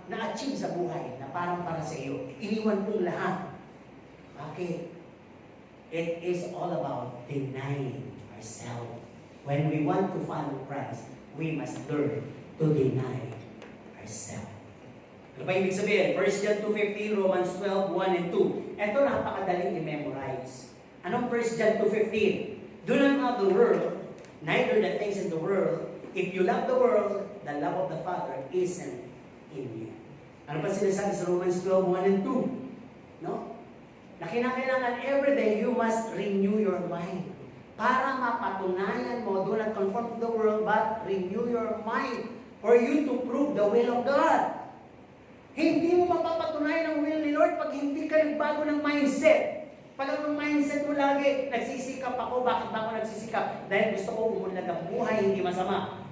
na-achieve sa buhay na parang para sa iyo. Iniwan pong lahat. Bakit? It is all about denying ourselves. When we want to follow Christ, we must learn to deny ourselves. Ano ba ibig sabihin? 1 John 2:15, Romans 12:1 and 2. Ito napakadaling i-memorize. Anong 1 John 2:15? Do not love the world, neither the things in the world. If you love the world, the love of the Father isn't in you. Ano pa sinasabi sa Romans 12:1 and 2? No? Na kinakailangan everyday you must renew your mind. Para mapatunayan mo, do not conform to the world, but renew your mind for you to prove the will of God. Hindi mo mapapatunayan ang will ni Lord pag hindi ka nagbago ng mindset. Pag ang mindset mo lagi, nagsisikap ako, bakit ba ako nagsisikap? Dahil gusto ko umunlad ang buhay, hindi masama.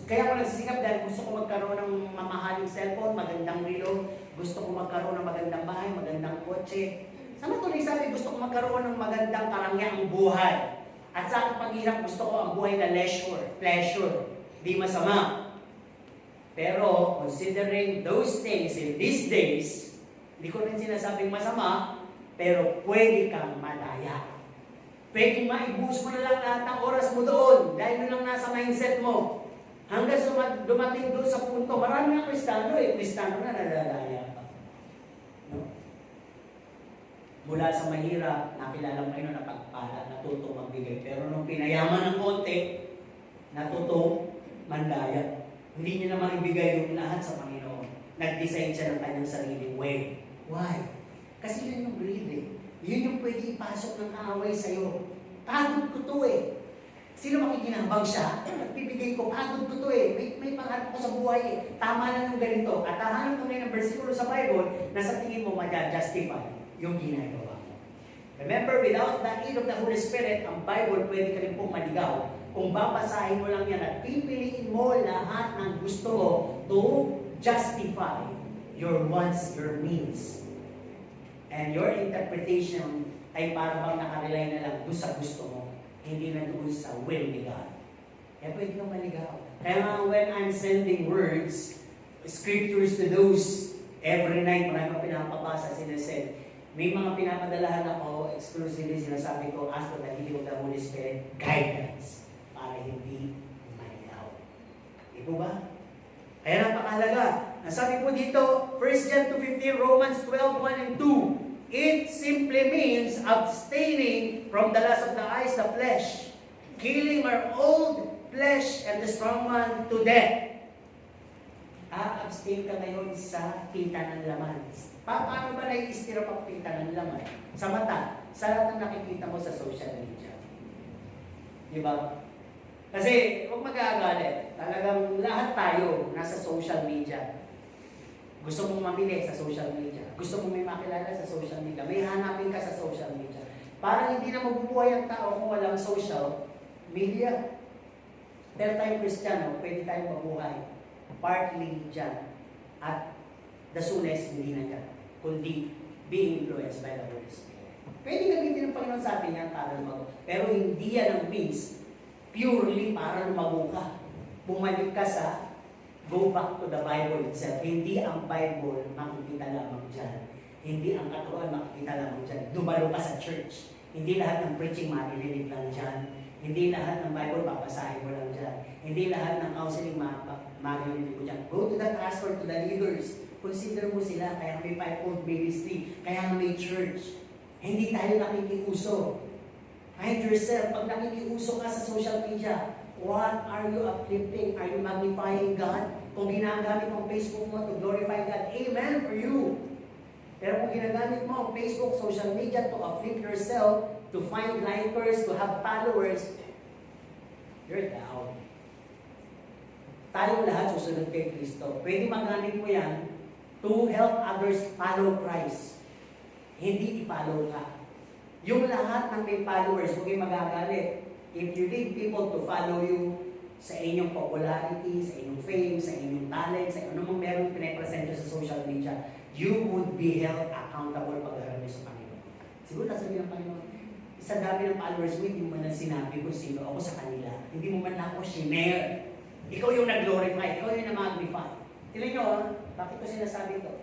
Kaya ako nagsisikap dahil gusto ko magkaroon ng mamahaling cellphone, magandang relo, gusto ko magkaroon ng magandang bahay, magandang kotse. Sa matuloy sabi, gusto ko magkaroon ng magandang karangyang buhay. At sa aking paghirap, gusto ko ang buhay na leisure, pleasure. Di masama. Pero, considering those things in these days, hindi ko rin sinasabing masama, pero pwede kang madaya. Pwede maibus mo na lang lahat ng oras mo doon, dahil yun lang nasa mindset mo. Hanggang dumating doon sa punto, marami ang Kristiyano Kristiyano na nadadaya pa. No? Mula sa mahirap, nakilala mo kayo na pagpala, natutong magbigay. Pero nung pinayaman ng konti, natutong mandaya. Hindi niya naman ibigay yung lahat sa Panginoon. Nag-design siya ng kanyang sariling way. Why? Kasi yun yung greed eh. Yun yung pwede ipasok ng kaaway sa'yo. Pagod ko to eh. Sino makikinabang siya? Nagbibigay ko, pagod ko to eh. May pangarap ko sa buhay eh. Tama na ng ganito. At hahanap ko na ng versikulo sa Bible na sa tingin mo ma-justify yung ginagawa mo. Remember, without the aid of the Holy Spirit, ang Bible pwede ka rin pong maligaw. Kung babasahin mo lang yan at pipiliin mo lahat ng gusto mo to justify your wants, your needs. And your interpretation ay para bang nakarelay na lang doon sa gusto mo, hindi na doon sa will ni God. Kaya pwede kang maligaw. Kaya when I'm sending words, scriptures to those, every night, marami ko pinapabasa, sinasaid, may mga pinapadalahan ako, exclusively sinasabi ko, ask for the leading of the Holy Spirit, guidance, para hindi maligaw. Di po ba? Kaya napakahalaga. Nasabi po dito, 1 John 2:15, Romans 12:1 and 2, it simply means abstaining from the lust of the eyes, the flesh, killing our old flesh and the strong man to death. Abstain ka ngayon sa kita ng laman. Paano ba nai-istira pag kita ng laman? Sa mata, sa lahat ng nakikita mo sa social media. Di ba? Kasi, huwag mag-aagalit. Talagang lahat tayo nasa social media. Gusto mong mamili sa social media. Gusto mong may makilala sa social media. May hanapin ka sa social media. Parang hindi na mabubuhay ang tao kung walang social media. Pero tayong Kristiyano, pwede tayong mabuhay. Partly dyan. At the soonest, hindi na dyan. Kundi being influenced by the Holy Spirit. Pwede gamitin ng Panginoon sa atin yan para lumago. Pero hindi yan ang means purely para lumago ka. Bumalik ka sa go back to the Bible itself. Hindi ang Bible makikita lamang dyan. Hindi ang katuruan makikita lamang dyan. Dumalo ka sa church. Hindi lahat ng preaching maririnig lang dyan. Hindi lahat ng Bible papasahin mo lang dyan. Hindi lahat ng counseling maririnig mo dyan. Go to the pastor, to the leaders. Consider mo sila. Kaya may fivefold ministry. Kaya may church. Hindi tayo nakikiuso. Find yourself. Pag nakikiuso ka sa social media, what are you uplifting? Are you magnifying God? Kung ginagamit mo ang Facebook mo to glorify God, amen for you. Pero kung ginagamit mo ang Facebook, social media to uplift yourself, to find likers, to have followers, you're down. Tayo lahat susunod kay Kristo. Pwede magamit mo yan to help others follow Christ. Hindi i-follow ka. Yung lahat ng may followers, huwag kayong magagalit. If you need people to follow you sa inyong popularity, sa inyong fame, sa inyong talent, sa anumang meron pinapresent sa social media, you would be held accountable pag-harap niyo sa Panginoon. Siguro sasabihin ng Panginoon, sa dami ng followers mo, hindi mo man sinabi kung sino ako sa kanila. Hindi mo man ako shinare. Ikaw yung nag-glorify, ikaw yung na-magnify. Tignan nyo, bakit ko sinasabi ito?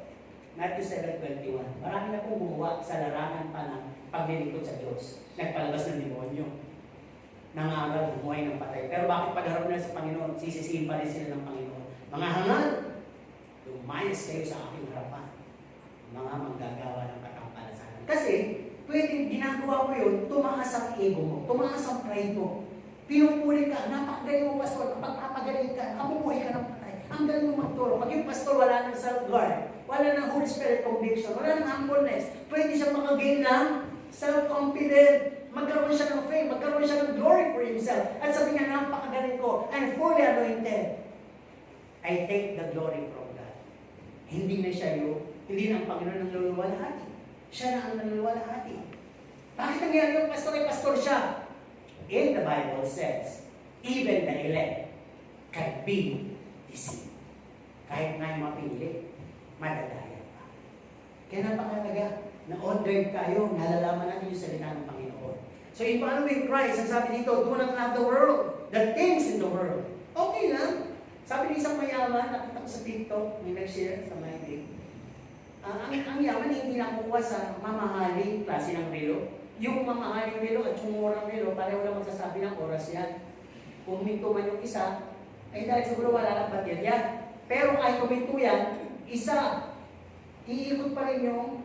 Matthew 7:21. Marami na pong gumawa sa larangan pa ng paglilingkod sa Diyos. Nagpalabas ng demonyo. Nangaral, bumuhay ng patay. Pero bakit pagharap nila sa Panginoon, sisisihin pa rin sila ng Panginoon? Mga hangal, lumayas kayo sa aking harapan. Mga manggagawa ng katampalasanan. Kasi, pwedeng ginagawa mo yun, tumaas ang ego mo, tumaas ang pride mo. Pinupuli ka, napakagaling mo pastor, kapag papagaling ka, kabubuhay ka ng patay. Ang galing mo magturo. Pag yung pastor wala ng self-guard, wala ng Holy Spirit conviction, wala ng humbleness, pwede siya makagain ng self-confident. Magkaroon siya ng fame, magkaroon siya ng glory for himself. At sabi niya, napakagaling ko, I'm fully anointed. I take the glory from God. Hindi na siya hindi na ang Panginoon ang luluwalhati. Siya na ang naluluwalhati. Bakit nangyari yung pastor ay pastor siya? In the Bible says, even the elect can be deceived. Kahit nga'y mapili, madadaya pa. Kaya napakalaga na ordered tayo, nalalaman natin yung salita ng Panginoon. So in following Christ, ang sabi dito, do not love the world, the things in the world. Okay lang. Sabi ni isang mayaman, nakita ko sa TikTok, may nag-share sa my day. Ang yaman hindi nakukuha sa mamahaling klase ng relo. Yung mamahaling relo at yung murang relo, pareho lang magsasabi ng oras yan. Kung huminto man yung isa, ay dahil siguro wala lang baterya. Pero ay huminto yan, isa, iikot pa rin yung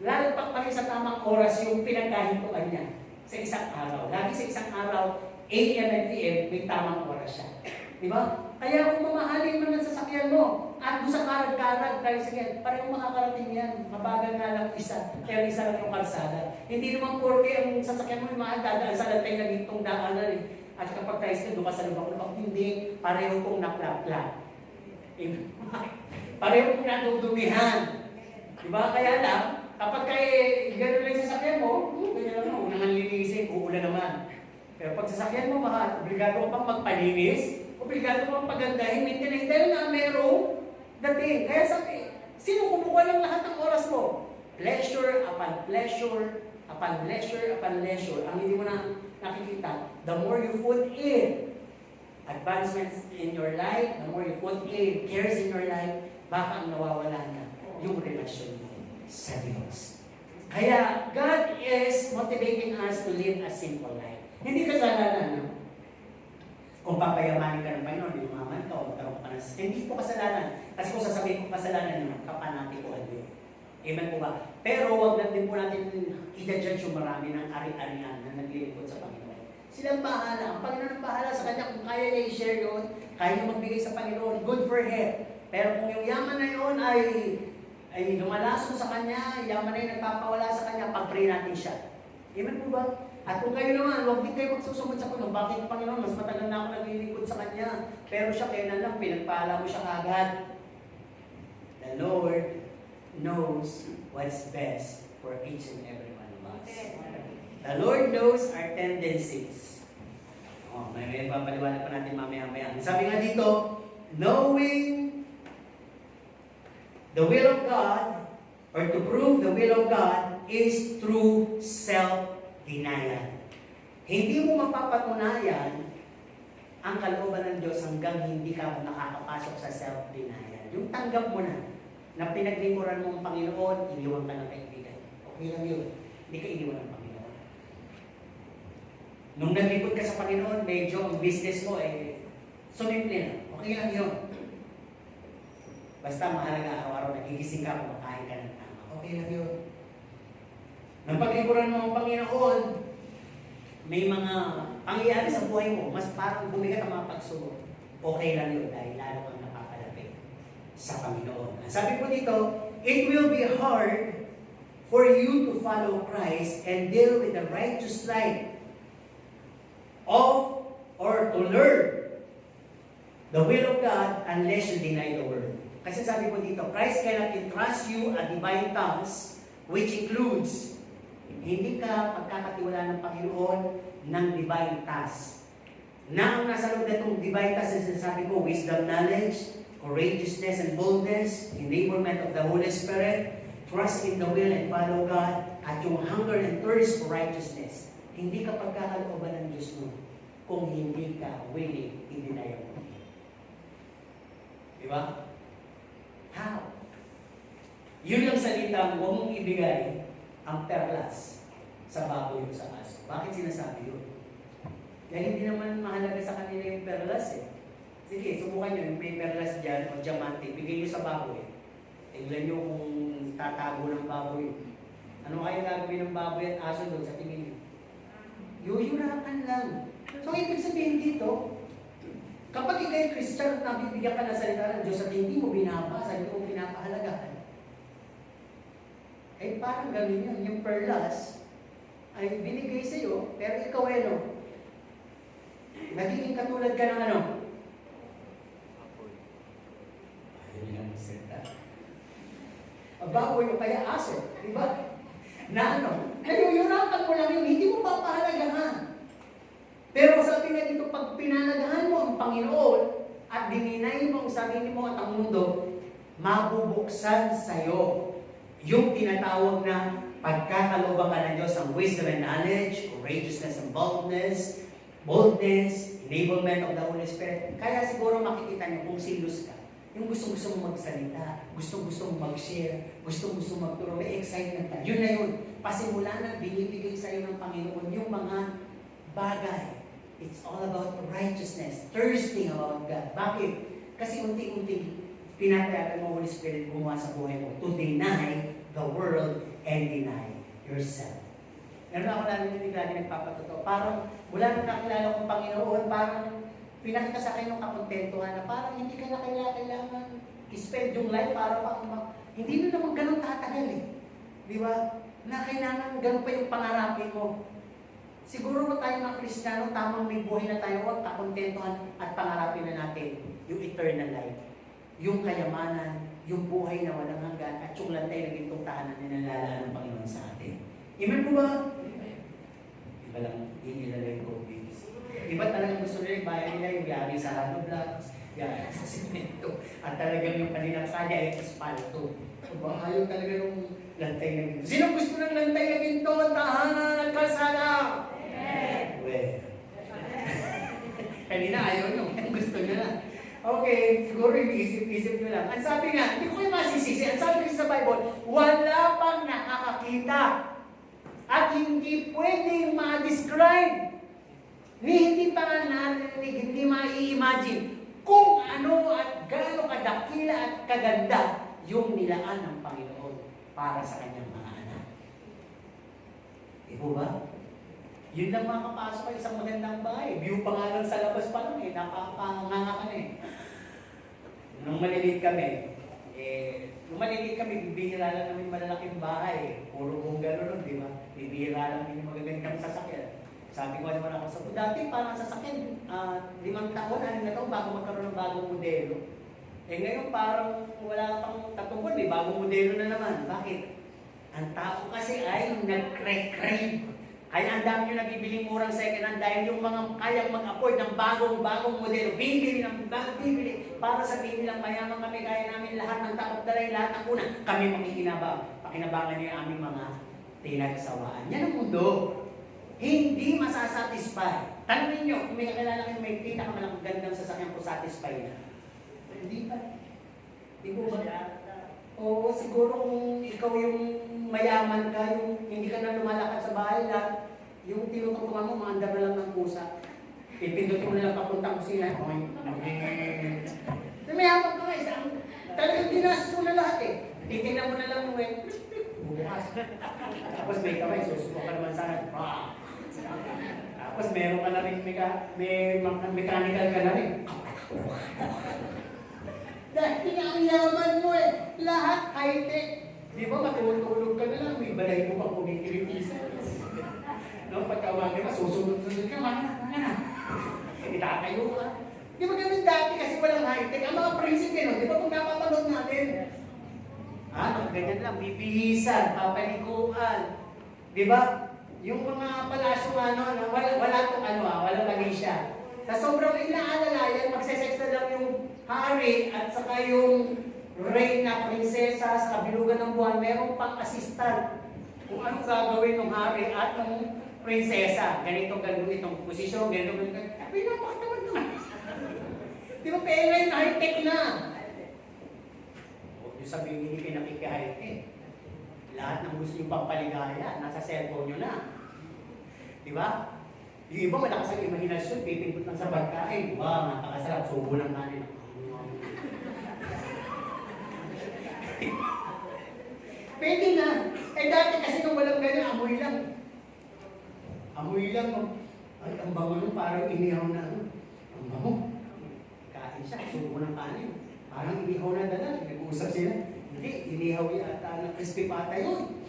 lalagpak pa rin sa tamang oras yung pinagkahintuan niya sa isang araw. Lagi sa isang araw, AM and PM, may tamang oras siya. Di ba? Kaya kung mamahalin mo ng sasakyan mo, at doon sa karag-karag, tricycle, parehong makakarating yan. Mabagal nga lang isa, kaya isa lang yung kalsada. Hindi naman porke ang sasakyan mo yung mahal, dadaan sa lantay na gitong daanan eh. At kapag tricycle, doon ka sa lubak-lubak, hindi, pareho kong naplapla. Pareho kong natudumihan. Diba? Kaya lang, kapag gano'n lang yung sasakyan mo, ganyan lang, unang linisin, uulan naman. Pero pag sasakyan mo, baka obligado ka pang magpalinis, obligado mo ang pagandahin, maintenance, dahil nga merong dating. Kaya sabi, sino kumukuha ng lahat ng oras mo? Pleasure upon pleasure, upon leisure, upon leisure. Ang hindi mo na nakikita, the more you put in advancements in your life, the more you put in cares in your life, baka ang nawawala na yung relasyon mo sa Diyos. Kaya, God is motivating us to live a simple life. Hindi kasalanan, no? Kung papayamanin ka ng Panginoon, di umaman ka o magkaroon ka ng hindi po kasalanan. Kasi kung sasabihin ko kasalanan yun, kapanatikuhan yun. Amen po ba? Pero huwag lang din po natin i-judge yung marami ng ari-arian na naglilingkod sa Panginoon. Silang bahala. Ang Panginoon ang bahala sa kanya. Kung kaya niya i-share yun, kaya niya magbigay sa Panginoon, good for him. Pero kung yung yaman na yun ay lumalason sa kanya, yaman na yun nagpapawala sa kanya, pag-pray natin siya. Amen po ba? At kung kayo naman, huwag din kayo magsusumod sa Panginoon. Bakit Panginoon? Mas matagal na ako naglilingkod sa Kanya. Pero siya, kaya na lang, pinagpala mo siya kagad. The Lord knows what's best for each and every one of us. The Lord knows our tendencies. May papaliwanag pa natin mamaya-maya. Sabi nga dito, knowing the will of God, or to prove the will of God, is through self-denial. Hindi mo mapapatunayan ang kalooban ng Diyos hanggang hindi ka nakakapasok sa self-denial. Yung tanggap mo na pinaglingkuran mo ang Panginoon, iniwan ka ng kaibigan. Okay lang yun. Hindi ka iniwan ng Panginoon. Nung naglingkod ka sa Panginoon, medyo ang business mo sumimple na. Okay lang yun. Basta mahalaga araw-araw, nagigising ka, kumakain ka ng tama. Okay lang yun. Nang paglingkuran mo ang Panginoon, may mga pangyayari sa buhay mo, mas parang bumigat ang mga pagsubok. Okay lang yun dahil lalo kang napapalapit sa Panginoon. Sabi po dito, it will be hard for you to follow Christ and deal with the righteous life or to learn the will of God unless you deny the word. Kasi sabi po dito, Christ cannot entrust you a divine task which includes hindi ka pagkakatiwala ng Panginoon ng divine task. Na ang nasa loob na itong divine task na sinasabi ko, wisdom, knowledge, courageousness and boldness, enablement of the Holy Spirit, trust in the will and follow God, at yung hunger and thirst for righteousness. Hindi ka pagkakalooban ng Diyos mo kung hindi ka willing i-deny mo. Di ba? How? Yun lang salita, huwag mong ibigay ang perlas sa baboy o sa aso. Bakit sinasabi yun? Dahil hindi naman mahalaga sa kanila yung perlas eh. Sige, subukan nyo, yung may perlas dyan o diamante, bigay nyo sa baboy. Tingnan nyo kung tatago ng baboy. Ano kaya gagawin ng baboy at aso doon sa tingin nyo? Yuyurakan lang. So, ibig sabihin dito, kapag ikay Christian at nabibigyan ka ng salita ng Diyos at hindi mo binabasa, hindi mo pinapahalagahan, ay parang gano'n yun. Yung perlas ay binigay sa iyo, pero ikaw nagiging katulad ka ng ano? Ayun lang ang salita. baboy o kaya aso, di ba? Na ano, nayuyurapan mo lang yun, hindi mo papahalagahan. Pero sabi nga dito, pag pinalagahan mo ang Panginoon at dininay mo ang sarili mo at ang mundo, mabubuksan sa'yo yung tinatawag na pagkakalooban ka ng Diyos, ang wisdom and knowledge, courageousness and boldness, enablement of the Holy Spirit. Kaya siguro makikita niyo kung serious ka. Yung gusto-gusto mong magsalita, gusto-gusto mong mag-share, gusto-gusto magturo, may excitement ka. Yun na yun. Pasimula na binibigay sa'yo ng Panginoon yung mga bagay. It's all about righteousness, thirsting about God. Bakit? Kasi unti-unti pinapayagan mo Holy Spirit gumawa sa buhay mo to deny the world and deny yourself. Meron ako narinig lagi nagpapatotoo. Parang mula nung nakilala kong Panginoon, parang pinakita sa akin yung kakontentuhan na parang hindi ka na kailangan i-spend yung life para hindi na naman ganun tatagal eh. Di ba? Na kailangan ganun pa yung pangarapin mo. Siguro tayo mga Kristiyano, tamang may buhay na tayo, huwag kakontentuhan at pangarapin na natin yung eternal life. Yung kayamanan, yung buhay na walang hanggan, at yung lantay na gintong tahanan na nalalaan ng Panginoon sa atin. Amen po ba? Iba lang, inilagay ko, please. Iba talagang gusto nila yung bayan nila, yung yari sa Hano Blocks, yari sa simento, at talagang yung kanilang kanya ay espalto. Ayaw talaga yung lantay na ginto. Sino gusto ng lantay na ginto? Tahanan at kalsada? Well, kanina ayaw nyo, gusto nyo na. Okay, siguro isip nyo lang. Ang sabi nga, hindi ko yung masisisi. Ang sabi kasi sa Bible, wala pang nakakakita at hindi pwedeng ma-describe ni hindi pa nga narinig, hindi ma-i-imagine kung ano at gaano kadakila at kaganda yung nilaan ng Panginoon para sa kanyang mga anak. Di po ba? Yun lang makapasok ay isang magandang bahay. View pa nga lang sa labas pa lang eh. Napakanganga ka na eh. Nung maliliit kami, bibihira lang namin malalaking bahay. Puro bungalow nun, di ba? Bibihira lang namin magagandang sasakyan. Sabi ko naman ako sa dati parang sasakyan, 5 taon, 6 na taon bago magkaroon ng bagong modelo. Eh ngayon parang wala pang 3 buwan, may bagong modelo na naman. Bakit? Ang tao kasi ay nag-crave. Kaya ang dami nyo nabibiling murang second hand dahil yung mga kayang mag-afford ng bagong modelo, bibili para sabihin nilang mayaman kami, kaya namin lahat ng takot dalay, lahat ng una, kami pakinabangan niyo yung aming mga tinagsawaan. Yan ang mundo. Hindi masasatisfy. Tanungin nyo, kung may kakilala kayo may pinakamagandang sasakyan ko, satisfy na. Hindi pa. Hindi po ba? Oo, siguro kung ikaw yung mayaman ka, yung hindi ka na lumalakad sa bahay lang, yung tinututungan mo, maandar na lang ng pusa. Ipindutin mo na lang papuntang kusina. Mayaman ka nga, talagang dinastos mo na lahat eh. Titingnan mo na lang nung bukas. Tapos may kamay, susuko ka naman sana. Tapos meron ka na rin, may mechanical ka na rin. Dahil ang yaman mo eh, lahat high-tech. Di ba matulog ka na lang, may balay mo pang kumikilipisa. No, pagka umaga ka, susunod-sunod ka, mana. Itakayo ka. Di ba ganun dati kasi walang high-tech? Ang mga prinsip no? Di ba kung napapanood natin? Ganyan lang, bibihisan, papalikuan. Di ba? Yung mga palasyo wala tong walang manisya. Sa sobrang inaalalayan, magsesex na lang yung hari at saka yung reyna, prinsesa sa kabilugan ng buwan, merong pang-assistant kung anong gagawin ng hari at ng prinsesa. Ganito itong posisyon, ganito. Ay, napakatamad naman. Di ba, pera yung high-tech na. Huwag nyo sabihin, hindi kayo nakiki-high-tech. Lahat ng gusto yung pampaligaya, nasa cellphone nyo na. Di ba? Yung iba malakas ang imahinasyon, pipindot lang sa pagkain. Wow, napakasarap, subo ng kanin. Pwede na. Eh dati kasi nung walang ganyan, amoy lang. Amoy lang. Ay, ang bango nung parang inihaw na. Ang bango. Kain siya, subo ng kanin. Parang inihaw na dala. Nag-uusap sila. Hindi, inihaw yata ng crispy pata yun.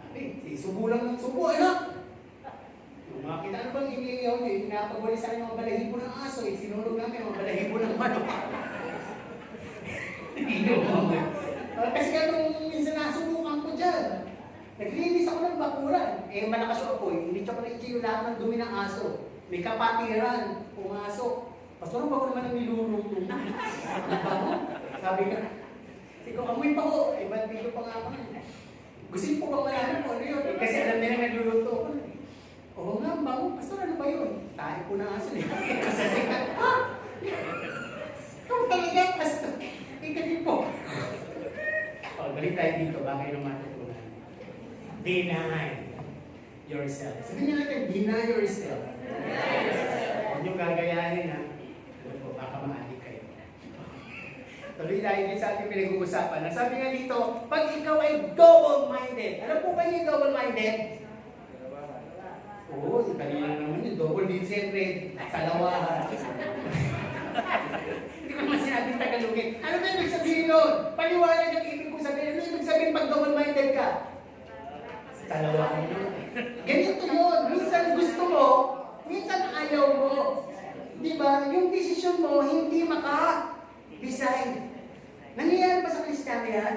Sabi, subo lang ng subo, ano? Makita ano bang inihaw niyo? Pinapagwali sa akin mga balahibo ng aso. Sinulog namin mga balahibo ng manok. Hindi nyo, Kasi ganun minsan nasubukan ko dyan. Naglinis ako ng bakuran. Eh, malakas yung apoy. Hindi ko na yung lahat ng dumi ng aso. May kapatiran. Pumasok. Pastor, ang bago naman ang niluluto. Sabi ka, sige, amoy pa ko. Eh, ba't dito pa nga ako? Gusto po bang malaman ko ano yun? Kasi alam nila nagluluto ako. Oo nga, bago. Pastor, ano ba yun? Tayo po ng aso. Kasi sikat. Ikaw talaga, pastor. Ika din po. Balik tayo dito. Bakit naman natutunan? Deny yourself. Sabi niya natin, deny yourself. Huwag niyong gagayahin ha. Ano po, baka maadik kayo. Tuloy tayo din sa ating pinag-uusapan. Ang sabi nga dito, pag ikaw ay double-minded. Ano po ba yung double-minded? Oo, si kanina naman yung double din siyempre. Salawahan. Hindi ko naman sinabing Tagalogin. Ano ba ibig sabihin nun? Paliwanag ang ibig kong sabihin. Ano ibig sabihin pag double-minded ka? Salawahan yun. Ganito yun. Minsan gusto mo, minsan ayaw mo. Diba? Yung desisyon mo, hindi maka-decide. Nangyayari ba sa Kristiyano yan?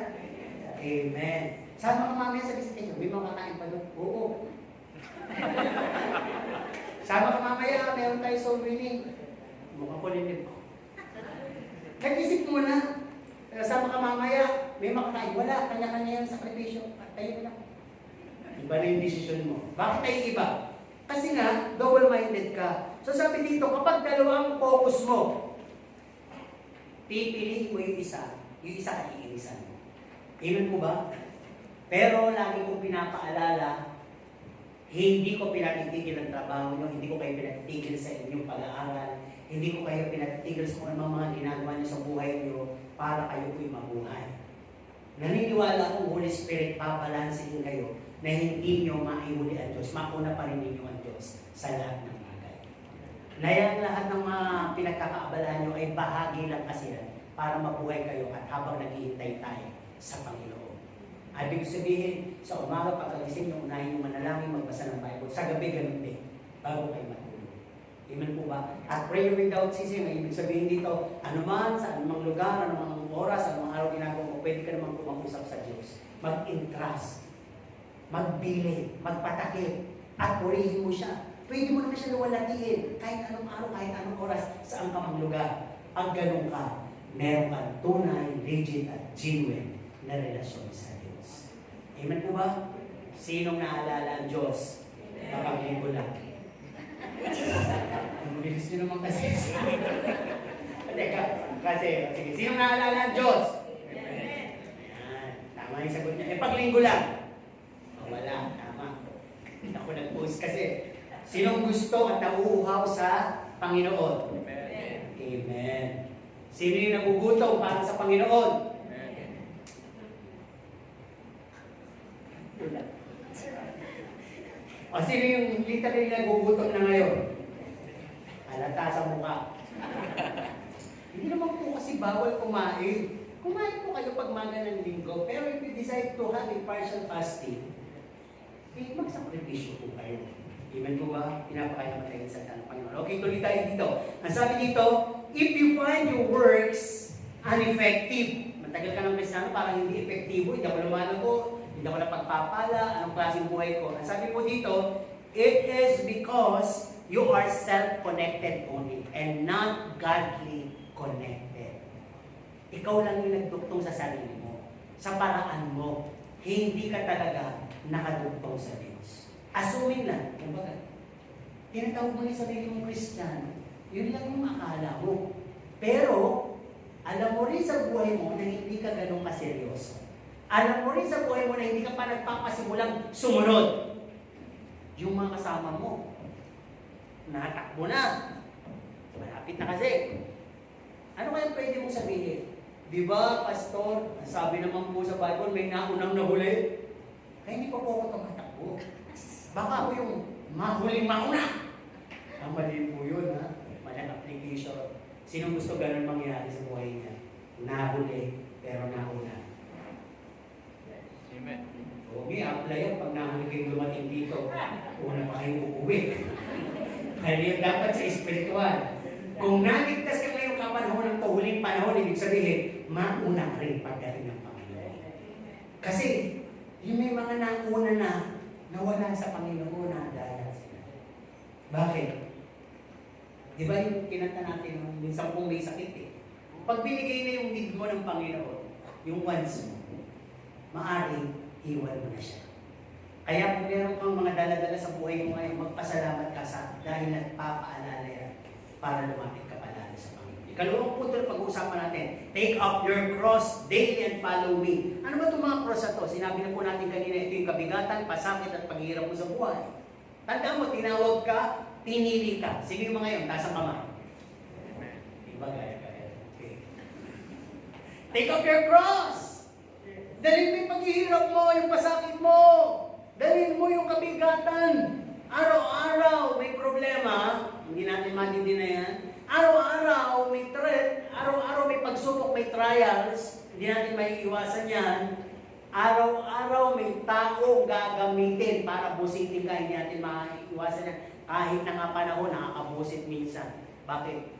Amen. Sama ka mamaya sa visitation. May mga kakain pa doon? Oo. Sama ka mamaya, meron tayo soul winning. Mukhang kulitin ko. Nag-isip mo na. Sama ka mamaya, may makakain. Wala, kanya-kanya yung sakripisyo. Tayo na lang. Iba na yung desisyon mo. Bakit tayo iba? Kasi nga, double-minded ka. So sabi dito, kapag dalawang focus mo, pipiliin mo yung isa iinisan mo. Amen po ba? Pero lagi kong pinapaalala, hindi ko pinatitigil ang trabaho nyo, hindi ko kayo pinatitigil sa inyong pag-aaral, hindi ko kayo pinatitigil sa kung anong mga ginagawa nyo sa buhay nyo para kayo po'y mabuhay. Naniniwala akong Holy Spirit pabalansin kayo na hindi nyo maihuli ang Diyos, mauna pa rin ninyo ang Diyos sa lahat ng bagay. Na yan lahat ng mga pinagkakaabalahan nyo ay bahagi lang kasi yan para mabuhay kayo at habang naghihintay tayo sa Panginoon. Ibig sabihin, sa umaga pagkagising nyo, unahin yung manalangin, magbasa ng Bible. Sa gabi, ganun din, bago kayo matulog. Amen po ba? At prayer without ceasing, ay ibig sabihin dito, anuman, sa anumang lugar, anumang oras, anumang araw ginagawa mo, pwede ka namang kumag-usap sa Diyos. Mag-entrust, magbili, magpatakip, at purihin mo siya. Pwede mo naman siya luwalatiin, kahit anong araw, kahit anong oras, saan ka mang lugar. Ang ganun ka, meron kang tunay, legit, at genuine na relasyon sa Diyos. Amen po ba? Sinong naalala ang Diyos? Kapag linggo lang. Ang bilis nyo naman kasi. Teka, kasi, sige, sinong naalala ang Diyos? Ayan, tama yung sagot niya. Pag linggo lang. Wala, tama. Ako nag-post kasi. Sinong gusto at nauuhaw sa Panginoon? Amen. Amen. Sino yung nagugutom para sa Panginoon? O sino yung literally nagugutom na ngayon? Halata sa mukha. Hindi naman po kasi bawal kumain. Kumain po kayo pag maga ng linggo, pero if you decide to have a partial fasting, eh, magsakripisyo po kayo. Amen po ba? Pinapakaya mo tayo sa tanong Panginoon. Okay, tuloy tayo dito. Ang sabi dito, if you find your works ineffective, matagal ka ng Kristiyano, parang hindi epektibo, hindi ako lumalago, hindi ako napagpapala, anong klaseng buhay ko. Ang sabi po dito, it is because you are self-connected only and not godly connected. Ikaw lang yung nagduktong sa sarili mo, sa paraan mo, hindi ka talaga nakaduktong sa Diyos. Assuming lang, kumbaga, tinatawag mo yung sarili mong Kristiyano, yun lang yung akala mo. Pero, alam mo rin sa buhay mo na hindi ka ganun kaseryoso. Alam mo rin sa buhay mo na hindi ka pa nagpapasimulang sumunod. Yung mga kasama mo, natakbo na. Malapit na kasi. Ano kaya pwede mong sabihin? Di ba, Pastor, sabi naman po sa Bible, may naunang nahuli. Kaya hindi pa po ako tumatakbo. Baka ako yung mahuling mauna. Ang mali po yun, ha? Malang application. Sino gusto ganun mangyari sa buhay niya? Nahuli, pero nauna. Amen. Huwag niyo apply yan pag nahuli kayong dumating dito. Una pa kayong uuwi. Kaya yun dapat sa espiritual. Kung naligtas ka ngayong kapanahon ng huling panahon, ibig sabihin, mauna ka rin pagdating ng Panginoon. Kasi, yung may mga nauna na, nawala sa Panginoon na daya sila. Bakit? Di ba yung kinanta natin, yung 10 may sakit eh. Pag binigay na yung need mo ng Panginoon, yung wants mo, maaaring iwan mo na siya. Kaya kung meron kang mga dala-dala sa buhay mo ngayon, magpasalamat ka sa dahil nagpapaalala yan para lumapit ka palalo sa Panginoon. Ikalawang punto na pag-uusapan natin, take up your cross daily and follow me. Ano ba itong mga cross na to? Sinabi na po natin kanina, ito yung kabigatan, pasakit at paghihirap mo sa buhay. Tandaan mo, tinawag ka, pinili ka. Sino yung mga yun? Taas ang kamay. Diba gaya? Okay. Take up your cross. Dalhin mo yung paghihirap mo, yung pasakit mo. Dalhin mo yung kabigatan. Araw-araw may problema. Hindi natin matindi na yan. Araw-araw may threat. Araw-araw may pagsubok, may trials. Hindi natin maiiwasan yan. Araw-araw may tao gagamitin para busitin ka. Hindi natin maiiwasan yan. Kahit na nga panahon, nakakabusit minsan. Bakit?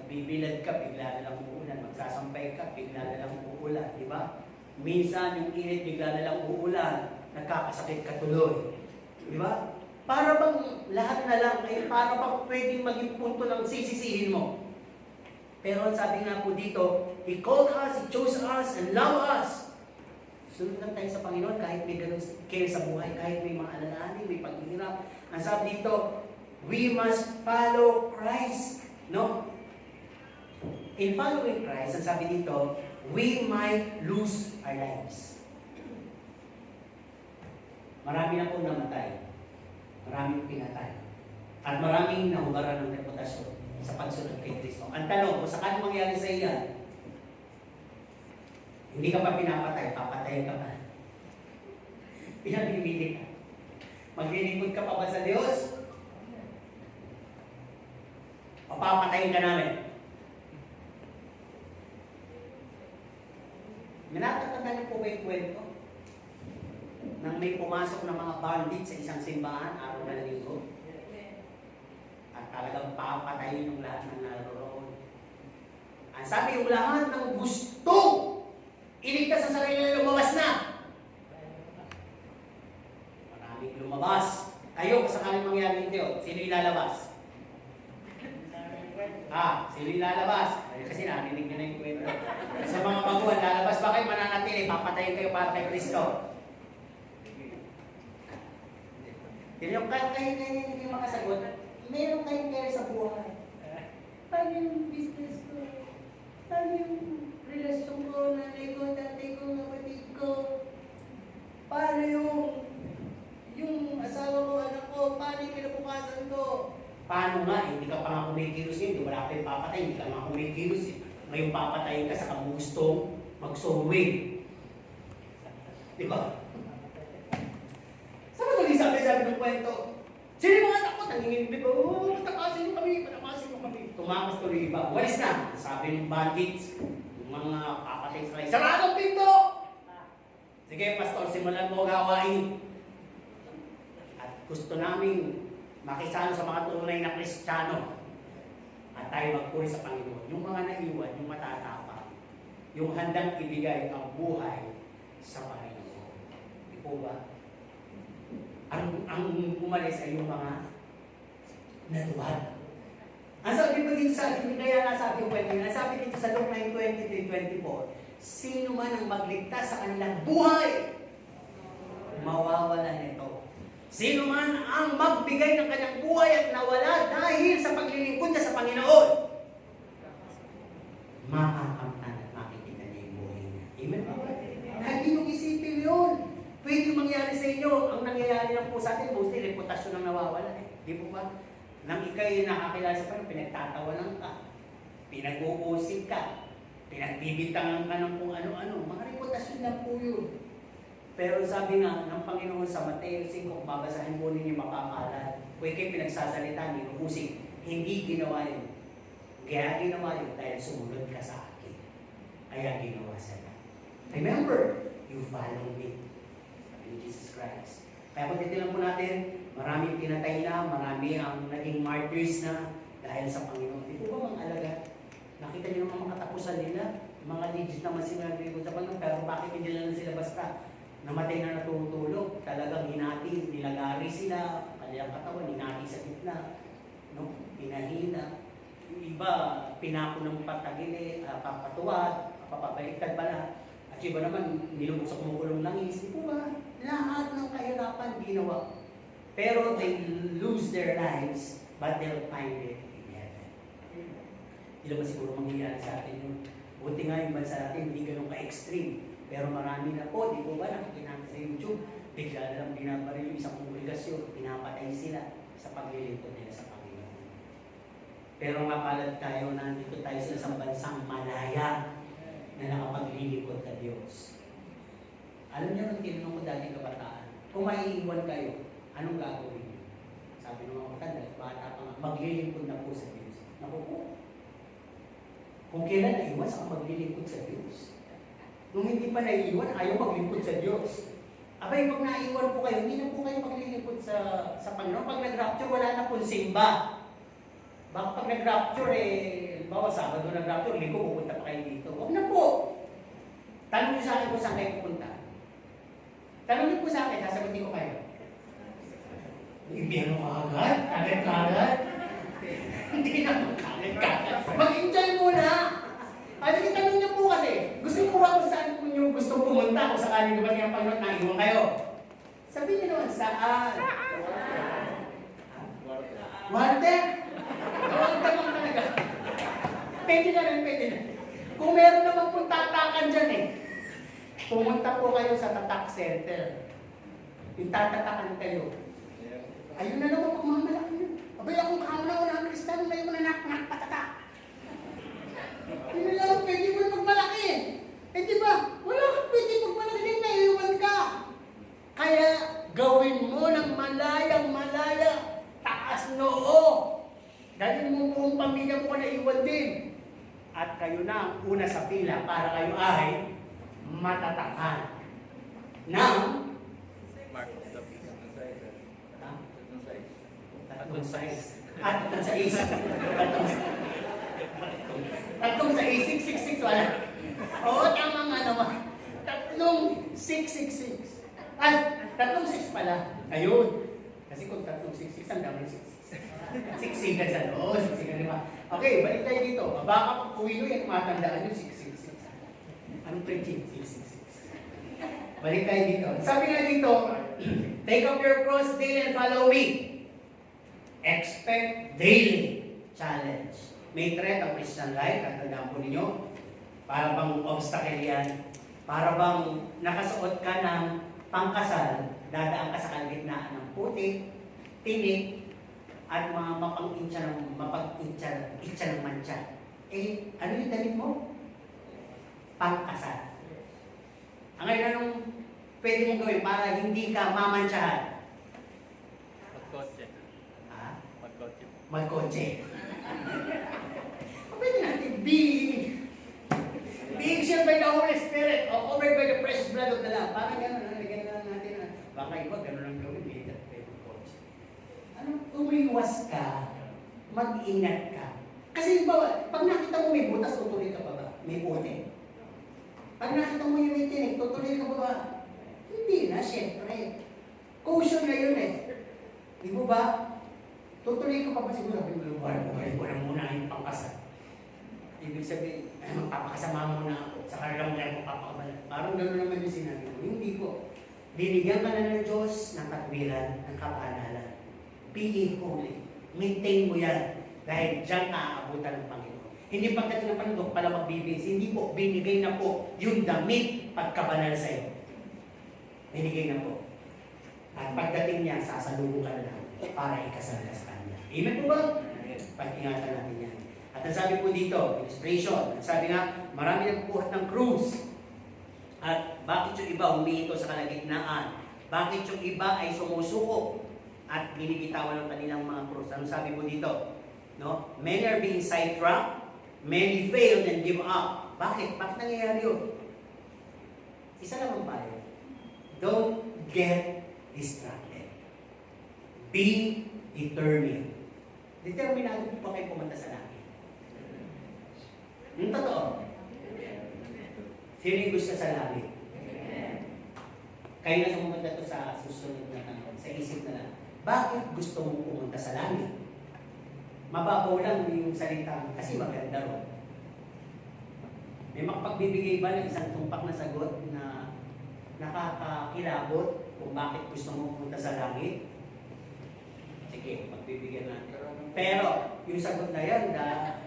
Bibilad ka, bigla na lang uulan. Magsasampay ka, bigla na lang uulan. Di ba? Minsan yung init, bigla na lang uulan. Nagkakasakit ka tuloy. Di ba? Para bang lahat na lang, ay para bang pwedeng maging punto ng sisisihin mo. Pero sabi nga po dito, He called us, He chose us, and loved us. Sunod lang tayo sa Panginoon kahit may ganun care sa buhay, kahit may mga alalahanin, may paghihirap. Ang sabi dito, we must follow Christ. No? In following Christ, ang sabi dito, we might lose our lives. Marami na pong namatay. Maraming pinatay. At maraming nahubaran ng reputasyon sa pagsunod kay Kristo. Ang tanong, kung sakaling mangyari sa iyan, hindi ka pa pinapatay, papatayin ka pa. Pinabibili ka. Maglilingkod ka pa ba sa Diyos? O papatayin ka namin? Natatanda niyo po ba yung kwento? Nang may pumasok ng mga bandit sa isang simbahan, araw na linggo. At talagang papatayin yung lahat ng naroon. Ang sabi yung lahat ng gustong iligtas sa sarili na lumabas na. Maraming lumabas. Kayo, sakaling mangyari ito, sino ilalabas? Sino ilalabas? Kasi narinig nyo na yung kwento. Sa mga baguhan, lalabas ba kayo mananatili? Papatayin kayo para kay Kristo. Yung kayo hindi makasagot, meron kayong kaya sa buhay. Paano yung business ko? Paano yung relasyon ko, nanay ko, tatay ko, kapatid ko? Paano yung asawa ko, anak ko? Paano yung kinabukasan ko? Paano nga? Hindi ka pa nga kumikilos yun. Wala kayong papatay, hindi ka nga kumikilos eh. Ngayon papatayin ka sa kamustong mag-sowing. Di ba? Sabi ng kwento, sino yung mga takot? Nanginginig ko, patakasin nyo kami, patakasin nyo kami. Tumakas tuloy iba. Walis na. Sabi ng bandits, yung mga papatay sa kayo, saradong pinto! Sige, pastor, simulan mo gawain. At gusto namin makisalo sa mga tunay na Kristiyano. At tayo magpuri sa Panginoon. Yung mga naiwan, yung matatapang, yung handang ibigay ang buhay sa Panginoon. Di po ba? Ang umalis ay yung mga natuhan. Ang sabi po dito sa akin, kaya nasabi ko ang sabi dito sa Luke 9:23-24, sino man ang magligtas sa kanilang buhay, mawawala nito. Sino man ang magbigay ng kanyang buhay at nawala dahil sa paglilingkod niya sa Panginoon, makakamtan at makikita niya yung buhay niya. Amen ba? Hindi yung isipin yun. Pwede mangyari sa inyo. Ang nangyayari lang po sa atin, mostly reputasyon ang nawawala. Di po ba? Nang ikay nakakilala sa Panginoon, pinagtatawanan ka, pinag-uusig ka, pinagbibintangan ka ng kung ano-ano. Mga reputasyon lang po yun. Pero sabi nga ng Panginoon sa Mateo 5, kung babasahin po ninyo mapapalad, kung ikay pinagsasalita, ninuusig, hindi ginawa yun. Kaya ginawa yun dahil sumunod ka sa akin. Kaya ginawa sila. Remember, you follow me. Jesus Christ. Kaya kung titilang po natin, maraming pinatay na, marami ang naging martyrs na dahil sa Panginoon. Di po ba mga alaga? Nakita niyo naman mga katapusan nila, mga legit naman sila sa Panginoon, pero bakit hindi lang sila basta namatay na natutulog, talagang hinati, nilagari sila, kanilang katawan, hinati sa gitna, no? Pinahina. Yung iba, pinako ng patagili, papatuwad, papabaliktad pala. At yung iba naman, nilubog sa kumukulong langis. Di po ba? Lahat ng kahirapan ginawa. Pero they lose their lives, but they'll find it in heaven. Hindi naman siguro mangyayari sa atin yun. Buti nga yung bansa natin, hindi ganun ka-extreme. Pero marami na po, di po ba, nakikita natin sa YouTube, bigla na lang binabaril yung isang kongregasyon, pinapatay sila sa paglilingkod nila sa Panginoon. Pero mapalad tayo, nandito tayo sa isang bansang malaya na nakapaglilingkod sa Diyos. Alam niyo, nung tinanong ko dati kabataan, kung maiiwan kayo, anong gagawin niyo? Sabi ng mga matanda, bata pa nga, maglilingkod na po sa Diyos. Naku po. Kung kailan naiwan, saka maglilingkod sa Diyos. Nung hindi pa naiiwan, ayaw maglingkod sa Diyos. Abay, pag naiiwan po kayo, hindi na po kayo maglilingkod sa Panginoon. Pag nag-rapture, wala na pong simba. Baka pag nag-rapture, bawa Sabado nag-rapture, linggo, pupunta pa kayo dito. Huwag na po. Tanong niyo sa akin kung saan kayo pupunta. Tanong niyo po sa akin, sasagutin ko kayo. Ibigyan mo agad? Agad-agad? Hindi naman agad-agad. Mag-enjoy muna. Ay, sige, tanong niyo po kasi. Gusto niyo po ba kung saan po niyo gusto pumunta kung sakaling dumating ang Panginoon na iwan kayo? Sabihin niyo naman, saan? Warte? Warte lang talaga. Pwede na rin, pwede na. Kung meron naman pong tatakan dyan pumunta po kayo sa Tatak Center. Yung tatatakan kayo. Ayun na naman pagmamalaki nyo. Abay, akong kauna-una ang Kristiyano, may mga nak-nak patatak. Ayun na lang, pwede mo magmalaki. Di ba? Wala kang pwede magmalaki, naiiwan ka. Kaya, gawin mo ng malayang-malaya, taas noo. Dahil mo buong pamilya mo naiwan din. At kayo na ang una sa pila para kayo ay matatakan. Now, tatlong size. Tatlong sa isip. Tatlong sa isip, 666 wala. Oo, tama nga naman. Tatlong 666. Ay, tatlong 6 pala. Ayun. Kasi kung tatlong 66, ang dami 66. Siksikan sa loob, siksikan, di ba? Okay, balik tayo dito. Baka pag uwi nyo yan, matandaan yung 666. Anong preaching? 666. Balik tayo dito. Sabi nga dito, take up your cross daily and follow me. Expect daily challenge. May threat ang Christian life, katandaan po ninyo. Para bang obstacle yan. Para bang nakasuot ka ng pangkasal, dadaan ka sa kalagitnaan ng puti, tinik, at mga mapag-itcha ng mantsa. Ano yung damit mo? Pangkasal. Ang ngayon, anong pwede mong gawin para hindi ka mamantsahan? Magkotse. Ha? Magkotse. Magkotse. Pwede natin being sealed by the Holy Spirit or covered by the precious blood of the Lamb. Parang gano'n, nalagyan na natin. Baka iba, gano'n ang gawin. Umiwas ka, mag-ingat ka. Kasi ba, pag nakita mo may butas, tutuloy ka pa ba? May puti. Pag nakita mo yung may tinik, tutuloy ka pa ba? Hindi na, syempre. Caution na yun Di mo ba? Tutuloy ka pa ba siguro? Sabi mo, buhay ko na muna yung pangkasal. Ibig sabihin, magpapakasama mo na ako. Sa kanila mo na magpapakabala. Parang gano'n naman yung sinabi mo. Hindi ko. Binigyan ka na ng Diyos ng katwiran, ng kapanalan. Be holy. Maintain mo yan. Dahil diyan naaabutan ng Panginoon. Hindi pagdating ng Panginoon pala magbibis. Hindi po, binigay na po yung damit pagkabanal sa iyo. Binigay na po. At pagdating niya, sasalubong ka na lang para ikasal ka sa Kanya. Amen po ba? Pag-ingatan natin yan. At ang sabi po dito, illustration. Ang sabi nga, marami na pupuhat ng krus. At bakit yung iba humihinto sa kalagitnaan? Bakit yung iba ay sumusuko at binibitawan ng kanilang mga krus? Ano sabi po dito? No? Many are being sidetracked, many failed and give up. Bakit? Bakit nangyayari yun? Isa lang ang payo. Don't get distracted. Be determined. Determinado po ba kayo pumunta sa langit? Totoo. Sino yung gusto sa langit? Kayo na sumunod to sa susunod na tanong, sa isip na lang, bakit gusto mong pumunta sa langit? Mababaw lang yung salita kasi maganda ron. May makapagbibigay ba ng isang tumpak na sagot na nakakakilabot kung bakit gusto mong pumunta sa langit? Sige, magbibigyan natin. Pero yung sagot na yan,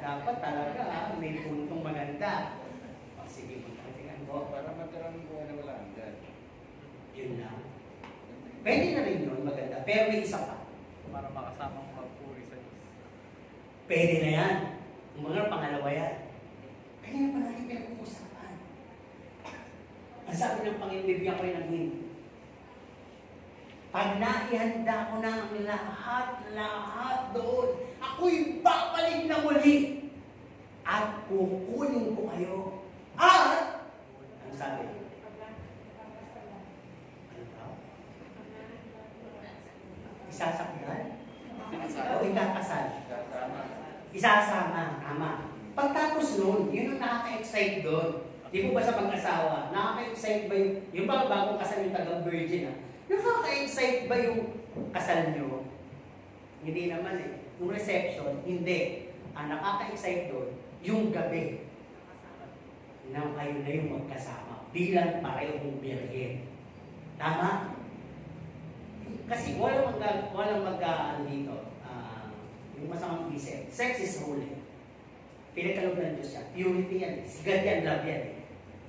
dapat talaga may puntong maganda. O sige, magpatingnan ko. Para matirang buhay na wala hanggan. Yun lang. Pwede na rin yun, maganda. Pero may isa pa. Para makasamang magpuri sa Diyos. Pwede na yan. Yung mga pangalawa yan. Kaya na pa natin pinag-uusapan. Ang sabi ng Panginoon, bibigyan ko yun ng hint. Pag naihanda ko na ang lahat doon, ako'y babalik na muli at kukunin ko kayo. At, ano sabi? Ano daw? Isasakdal? O ikakasal? Isasama. Tama. Pagtapos nun, yun ang nakaka-excite doon. Di po ba sa pag-asawa, nakaka-excite ba yung ba bagong kasal yung taga-virgin nakaka-excite ba yung kasal nyo? Hindi naman eh. Yung reception, hindi. Ang nakaka-excite doon, yung gabi na kayo na yung magkasama bilang parehong birhen. Tama? Kasi walang dito. Yung masamang isip. Sex is holy. Pinagkaloob ng Diyos yan. Purity yan. Sigad yan, love yan.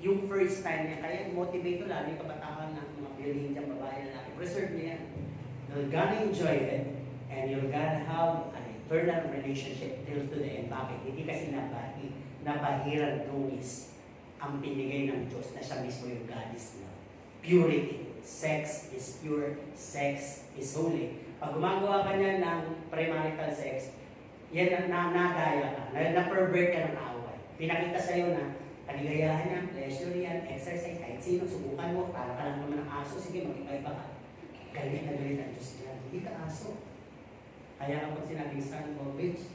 Yung first time niya, kaya motivate to lalo yung kabataan ng mga birhen dyan, babae na preserve niya yan. You're gonna enjoy it and you're gonna have an eternal relationship till to the end. Bakit? Hindi kasi nabahiran dungis ang pinigay ng Diyos na siya mismo yung goddess na. Purity. Sex is pure. Sex is holy. Pag gumagawa ka niya ng premarital sex, yan nadaya ka, na-pervert ka ng away. Pinakita sa'yo na kaligayahan yan, pleasure yan, exercise, kahit sino, subukan mo, para ka lang naman ng aso, sige, mag-iba ka. Galit na galit ang Diyos niya, hindi ka aso. Kaya kapag sinabing son of bitch,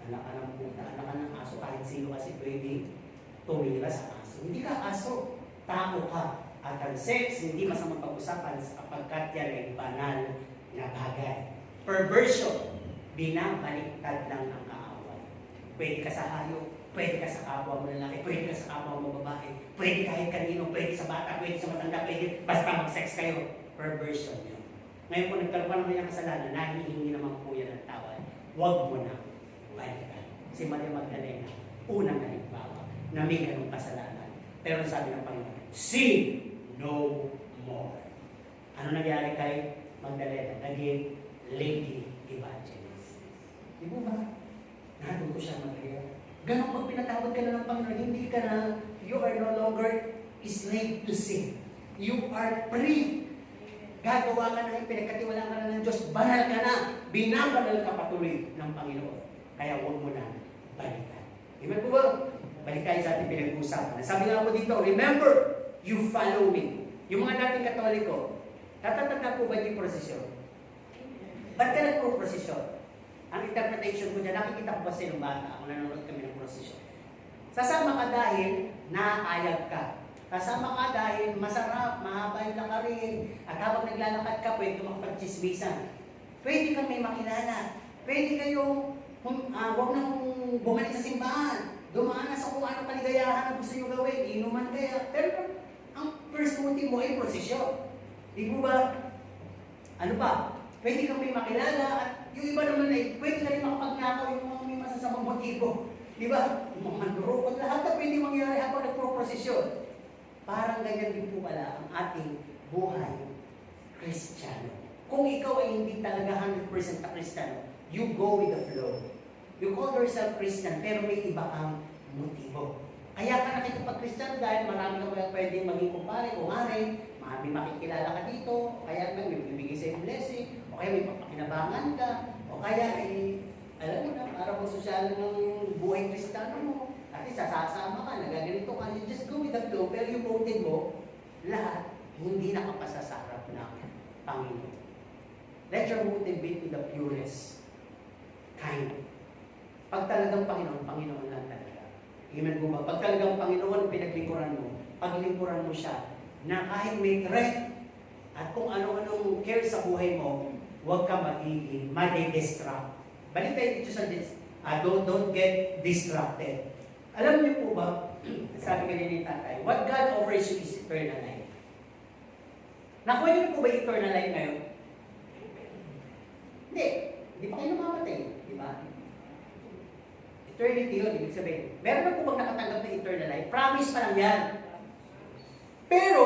anak ka ng puta, anak ka ng aso, kahit sino kasi pwede tumira sa aso. Hindi ka aso, tao ka. At ang sex, hindi masamang pag-usapan sapagkat yan ay banal na bagay. Perversion, binabaliktad lang ng kaaway. Pwede ka sa hayop, pwede ka sa kapwa mo lalaki, pwede ka sa kapwa mo babae, pwede kahit kanino, pwede sa bata, pwede sa matanda, pwede basta mag-sex kayo. Perversion yun. Ngayon kung nagkaroon pa naman yung kasalanan, nahihingi naman po yan ng tawad. Huwag mo na balikan. Si Maria Magdalena, unang halimbawa na may ganong kasalanan. Pero sabi ng Panginoon, sin no more. Ano nangyari kay Magdalena? Naging lady evangelist. Di ba ba? Nandun ko siya Maria. Ganon pag pinatawad ka na ng Panginoon, hindi ka na, you are no longer slave to sin. You are free. Gagawa ka na, pinagkatiwalaan ka na ng Diyos, banal ka na, binabanal ka patuloy ng Panginoon. Kaya huwag mo na balikan. Amen po ba? Balik tayo sa ating pinag-uusapan. Sabi nga po dito, remember, you follow me. Yung mga dating Katoliko, tatatanda po ba yung prosesyon? Ba't ka nagpo-prosesyon? Ang interpretation ko dyan, nakikita ko ba sa ilang bata kung nanonood kami ng prosesyon? Sasama ka dahil nakakayag ka. Kasama ka dahil masarap, mahaba yung lakarin, at habang naglalakad ka, pwede ka makapag-chismisan. Pwede kang may makilala. Pwede kayong, huwag nang bumalik sa simbahan. Dumaan na sa kung anong kaligayahan na gusto nyo gawin, inuman kaya. Pero ang first motive mo ay prosesyon. Di po ba? Ano pa? Pwede kang may makilala, at yung iba naman ay, pwede ka rin makapagnakaw yung mga may masasamang motibo. Di ba? Yung mga mandurukot, lahat na pwede mangyari habang nagpro-prosesyon. Parang ganyan din po pala ang ating buhay Kristiyano. Kung ikaw ay hindi talaga 100% na Kristiyano, you go with the flow. You call yourself Christian, pero may iba kang motibo. Kaya ka nakikipag-Kristiyano dahil marami ka pwedeng maging kumpare, kumare, may makikilala ka dito, kaya may bibigay sa blessing, o kaya may papakinabangan ka, o kaya ay, alam mo na, para kung sosyal ng buhay Kristiyano mo, at sasama ka, nagaganito ka, you just go with the flow, pero yung motive mo, lahat, hindi nakapasa sa harap ng Panginoon. Let your motive be to the purest kind. Pag talagang Panginoon, Panginoon lang talaga. Amen po ba? Pag talagang Panginoon, pinaglingkuran mo, paglingkuran mo siya, na kahit may threat, At kung ano-anong care sa buhay mo, huwag ka magiging madi-distract. Balik tayo dito sa don't get distracted. Alam niyo po ba, sabi kanina ni tatay, what God offers you is eternal life. Nakuha niyo po ba eternal life ngayon? Hindi. Hindi pa kayo namamatay. Di ba? Eternity yun, ibig sabihin. Meron na po bang nakatanggap na eternal life? Promise pa lang yan. Pero,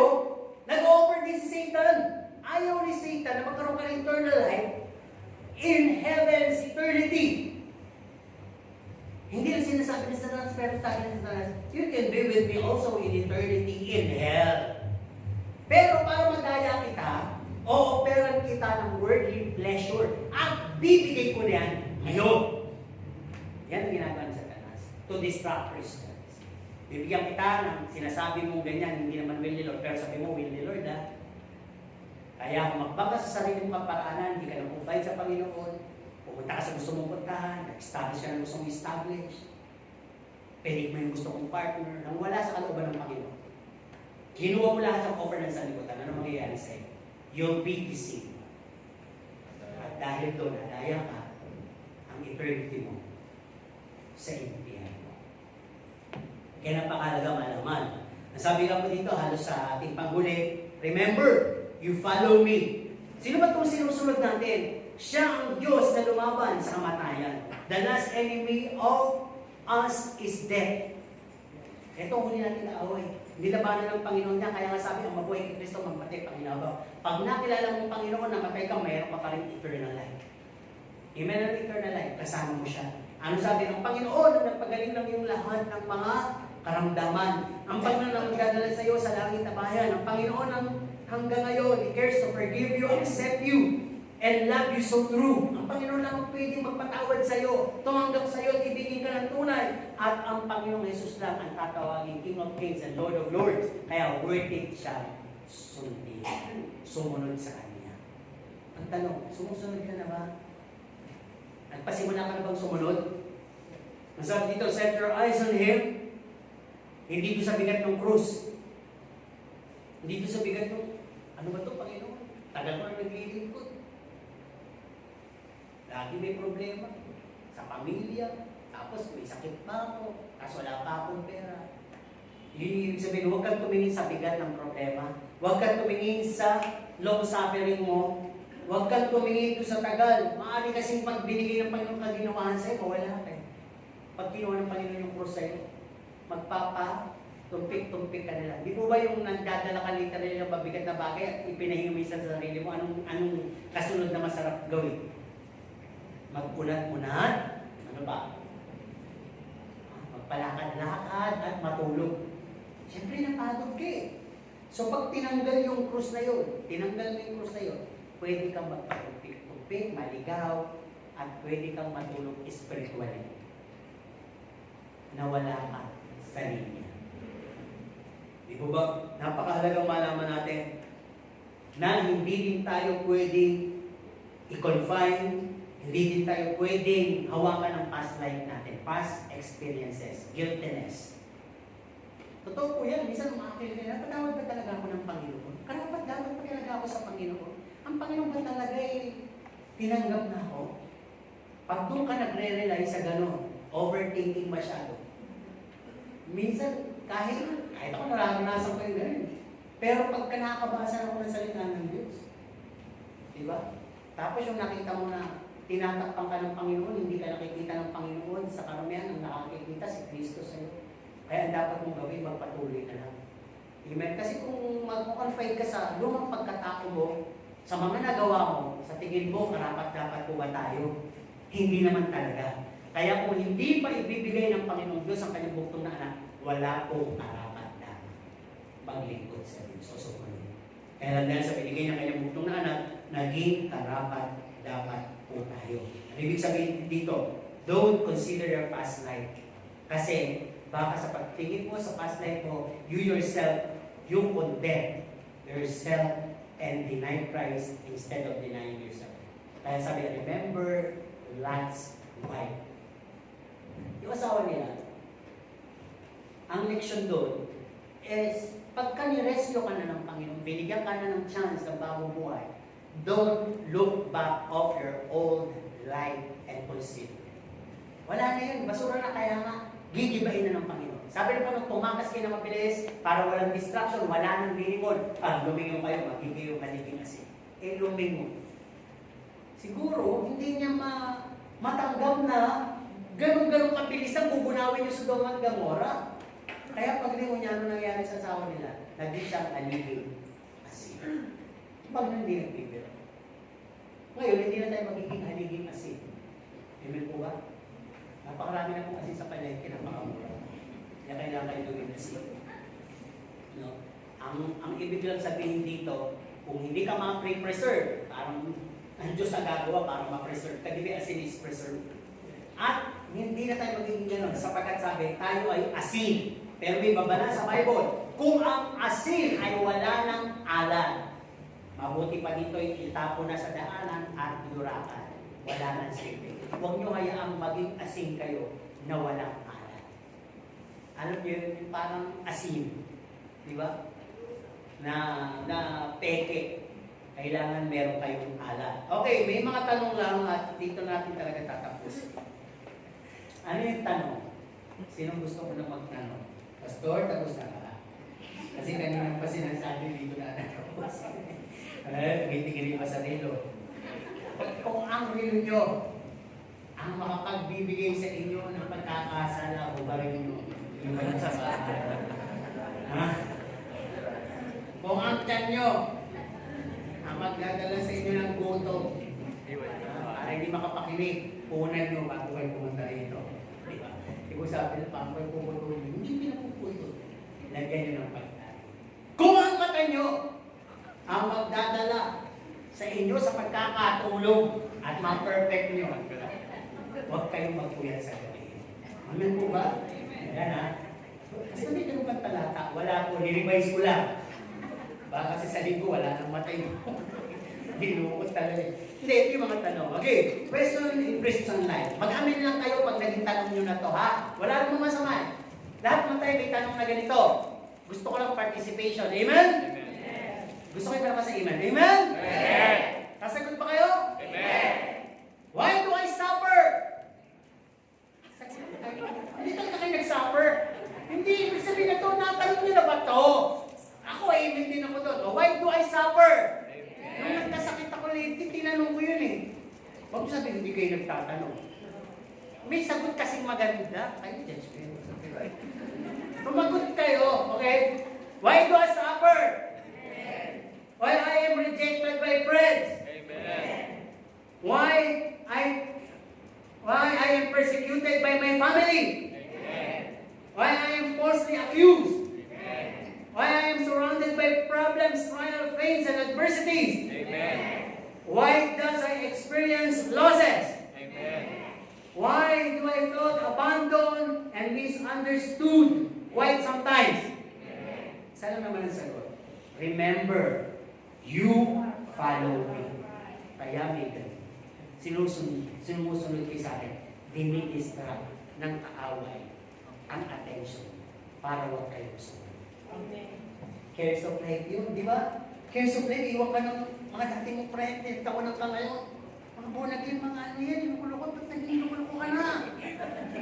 nag-offer din si Satan. Ayaw ni Satan na magkaroon ka ng eternal life in heaven's eternity. Hindi lang sinasabi ni Satan, pero sabi ni Satan, you can be with me also in eternity in hell. Pero para madaya kita, o-offeran kita ng worldly pleasure at bibigay ko niyan ngayon. Yan ang ginagawa ni Satanas to distract Christians. Bibigyan kita ng sinasabi mong ganyan, hindi naman will ni Lord, pero sabi mo will ni Lord ha. Kaya kung magbaga sa sarili mong kaparaanan, hindi ka nang provide sa Panginoon, pumunta ka sa gusto mong puntahan, nag-establish ka ng gusto mong establish, pinig mo yung gusto mong partner, nang wala sa kalooban ng Panginoon. Kinuha mo lahat ng offer ng sanlibutan, ano mangyayari sa'yo? You'll be deceived. At dahil doon, nadaya ka, ang eternity mo sa impyerno. Kaya napakalaga malaman. Ang sabi nga po dito, halos sa ating panghuli, remember, you follow me. Sino ba itong sinusunod natin? Siya ang Diyos na lumaban sa kamatayan. The last enemy of us is death. Ito ang huli natin na away. Nilabanan ng Panginoon niya, kaya nga sabi, ang mabuhay kay Kristo, magpatay Panginoon. Pag nakilala mong Panginoon, namatay ka, mayroon pa rin eternal life. Amen ang eternal life, kasama mo siya. Ano sabi ng Panginoon, ang nagpagaling ng iyong lahat ng mga karamdaman. Ang Panginoon ang magdadala sa iyo sa langit na bayan. Ang Panginoon ang hanggang ngayon, He cares to forgive you, accept you, and love you so true. Ang Panginoon lang ang pwedeng magpatawad sa iyo, tumanggap sa iyo at ibigin ka ng tunay. At ang Panginoong Jesus lang ang tatawagin King of Kings and Lord of Lords. Kaya worth it siya sundin, sumunod sa Kanya. Ang tanong, sumusunod ka na ba? Nagpasimula ka na bang sumunod? Masabi dito, set your eyes on Him. Hindi ito sa bigat ng krus. Hindi ito sa bigat ng, ano ba ito, Panginoon? Tagal ko na naglilingkod. Lagi may problema. Sa pamilya. Tapos may sakit pa ako. Tapos wala pa akong pera. Yun yung ibig sabihin, huwag kang tumingin sa bigat ng problema. Huwag kang tumingin sa long suffering mo. Huwag kang tumingin sa tagal. Maaari kasing pag binigay ng Panginoon ka ginawahan sa'yo, mawala ka. Pag kinuha ng Panginoon yung cross sa'yo, tumpik-tumpik ka nila. Di po ba yung nagdadala ka literal ng mabigat na bagay at ipinahingi sa sarili mo, anong kasunod na masarap gawin? Mag-unat-unat, ano ba? Magpalakad-lakad at matulog. Siyempre napagod ka eh. So pag tinanggal yung krus na yun, pwede kang magpatumpik-tumpik, maligaw, at pwede kang matulog spiritually. Nawala ka sa linya. Di po ba, napakahalagang malaman natin na hindi din tayo pwedeng i-confine, hindi din tayo pwedeng hawakan ng past life natin, past experiences, guiltiness. Totoo po yan, minsan umakil ka na, patawad ba talaga ako ng Panginoon? Karapat dapat pa talaga ako sa Panginoon? Ang Panginoon ba talaga tinanggap na ako? Pag doon ka nagre-rely sa gano'n, overthinking masyado, minsan, kahit ako nararanasan ko yung ganun. Pero pagka nakakabasa ako ng salita ng Diyos, diba? Tapos yung nakita mo na tinatakpan ka ng Panginoon, hindi ka nakikita ng Panginoon, sa karamihan ang nakakikita si Kristo sa iyo. Kaya ang dapat mong gawin, magpatuloy ka lang. Amen? Kasi kung mag-confide ka sa lumang pagkatao mo, sa mga nagawa mo, sa tingin mo, karapat-dapat po ba tayo? Hindi naman talaga. Kaya kung hindi pa ibibigay ng Panginoong Diyos ang kanyang buktong na anak, wala pong karapat-dapat maglingkod sa Diyos. So, kaya lang dahil sa binigay ng kanyang buktong na anak, naging karapat-dapat po tayo. Ang ibig sabihin dito, don't consider your past life. Kasi baka sa pagtingin mo sa past life mo, you yourself, you condemn yourself and deny Christ instead of denying yourself. Kaya sabi, remember Lot's wife. Yung asawa nila, ang leksyon doon is pagka nirescue ka na ng Panginoon, binigyan ka na ng chance ng bagong buhay, don't look back of your old life and pursuit. Wala na yun, basura na, kaya nga, gigibain na ng Panginoon. Sabi na pa nung tumakas kayo na mabilis, para walang distraction, wala nang lilingon. Pag lumingon kayo, magiging kaliging asin. Lumingon. Siguro, hindi niya matanggap na ganun-ganun kabilis ang bubunawin yung Sodom at Gomorrah. Kaya paglingon niya, ano nangyari sa asawa nila? Naging siyang aliging asin. Pag hindi nagpipiro. Ngayon, hindi na tayo magiging aliging asin. Amen po ba? Napakarami na pong asin sa palengke na makamura. Kaya kailangan kayo gawin asin. No? Ang ibig lang sabihin dito, kung hindi ka ma-preserve, parang ang Diyos ang gagawa para ma-preserve. Kadibi asin is preserve. At hindi na tayo magiging gano'n sapagkat sabi, tayo ay asin. Pero may babala sa Bible, kung ang asin ay wala ng alat, mabuti pa dito itapon na sa daanan at idurakan. Wala nang silbi. Huwag nyo hayaang maging asin kayo na walang alat. Alam nyo yun, parang asin. Di ba? Na peke. Kailangan meron kayong alat. Okay, may mga tanong lang at dito natin talaga tatapos. Ano yung tanong? Sinong gusto ko na magtanong? Pastor, tapos na ka. Kasi kanina pa sinasabi dito na natapos. Tumitigil pa sa relo. Kung ang relo nyo, ang makapagbibigay sa inyo ng pagkakasala o barin nyo, yung walang sa bahay. Ha? Kung ang tiyan nyo, ang magdadala sa inyo ng gutom, para hindi makapakinig, punan nyo bago kayo pumunta rito. Diba? Diba sabi na pang kayo pumunta rito, hindi pinapupunto. Lagyan nyo ng pagkain. Kung ang mata nyo, ang magdadala sa inyo sa pagkakatulong at ma-perfect nyo, huwag kayong magpuyat sa gabi. Amen po ba? Ayan ha. Kasi may ganun kang talata, wala po, nirevise ko lang. Baka kasi sa linggo, wala nang matay mo. Dinukot talaga. Hindi, ito yung mga tanong. Okay, question in Christian life. Mag-amin lang kayo pag naging tanong nyo na to, ha? Wala namang masama. Lahat naman tayo may tanong na ganito. Gusto ko lang participation. Amen? Amen. Gusto ko yung sa amen. Amen? Amen. Sasagot pa kayo? Amen. Why do I suffer? Hindi talaga kayo nag-suffer. Hindi, ibig sabihin na to, natanong nyo na ba to? Ako ay amen din ako doon. Why do I suffer? Nung nagkasakit ako lately, tinanong ko yun eh. Huwag mo sabihin, hindi kayo nagtatanong. May sagot kasing maganda. Ay, judge kayo. Sumagot kayo, okay? Why do I suffer? Why I am rejected by friends? Amen. Why I am persecuted by my family? Amen. Why I am falsely accused? Amen. Why I am surrounded by problems, trials, pains, and adversities? Amen. Why does I experience losses? Amen. Why do I feel abandoned and misunderstood quite sometimes? Amen. Saan naman ang sagot? Remember, you follow me. Kaya may ganun. Sinusunod kayo sa akin. Dinidistract ng kaaway ang attention para huwag kayo sumunod. Cares of life yun, di ba? Cares of life, iwan ka ng mga dating mong friend, tawanan ka ngayon. Mga bunagin, mga ano yan, inukulukot, ba't naging inukulukot ka na?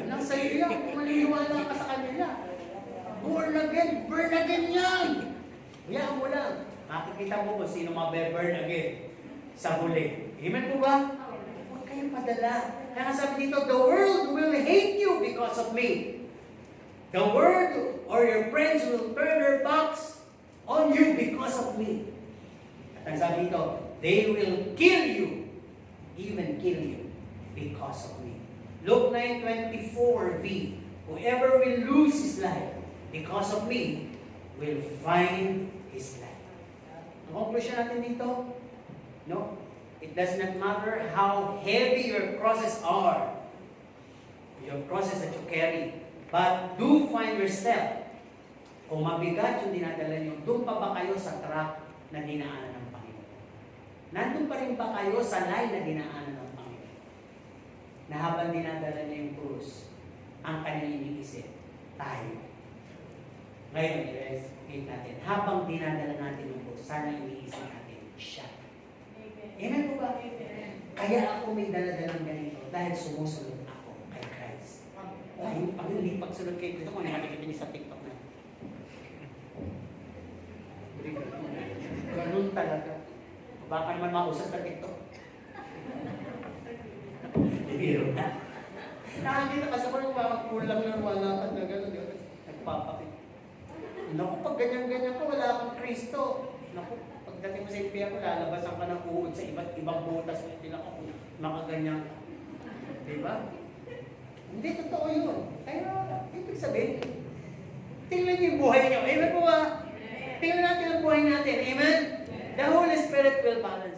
Lang sa'yo yan, kung maniniwala ka sa kanila. Born again yan! Hayaan mo lang. Makikita mo kung sino mabe-burn again sa huli. Amen po ba? Huwag kayong padala. Kaya sabi dito, the world will hate you because of me. The world or your friends will turn their backs on you because of me. At ang sabi dito, they will kill you, even kill you, because of me. Luke 9:24b, whoever will lose his life because of me will find his life. Ang conclusion natin dito, no? It does not matter how heavy your crosses are, your crosses that you carry, but do find yourself. Kung mabigat yung dinadala nyo, doon pa ba kayo sa track na dinaanan ng Panginoon? Nandun pa rin ba kayo sa line na dinaanan ng Panginoon? Na habang dinadala niya yung krus, ang kanyang iniisip, tayo. Ngayon, i-rescate natin. Habang dinadala natin yung book, sana iniisip natin siya. Amen po ba? Kaya ako may dala-dalang ganito dahil sumusunod ako kay Christ. Ay, pag hindi pagsunod kay Kristo, kung nakikita niyo sa TikTok na. Ganun talaga. Baka naman mausap sa TikTok. Biro na. Nakakita kasi ako yung mga kulang ng walakad na gano'n. Nagpapakit. Naku, pag ganyan-ganyan ka, wala kang Kristo. Naku, pagdating mo sa impyerno, lalabasan ka ng uod sa iba't ibang butas na tila ka kung nakaganyan ka. Diba? Hindi, totoo yun. Kaya, ibig sabihin, tingnan niyo yung buhay niyo. Amen po ba? Tingnan natin ang buhay natin. Amen? The Holy Spirit will balance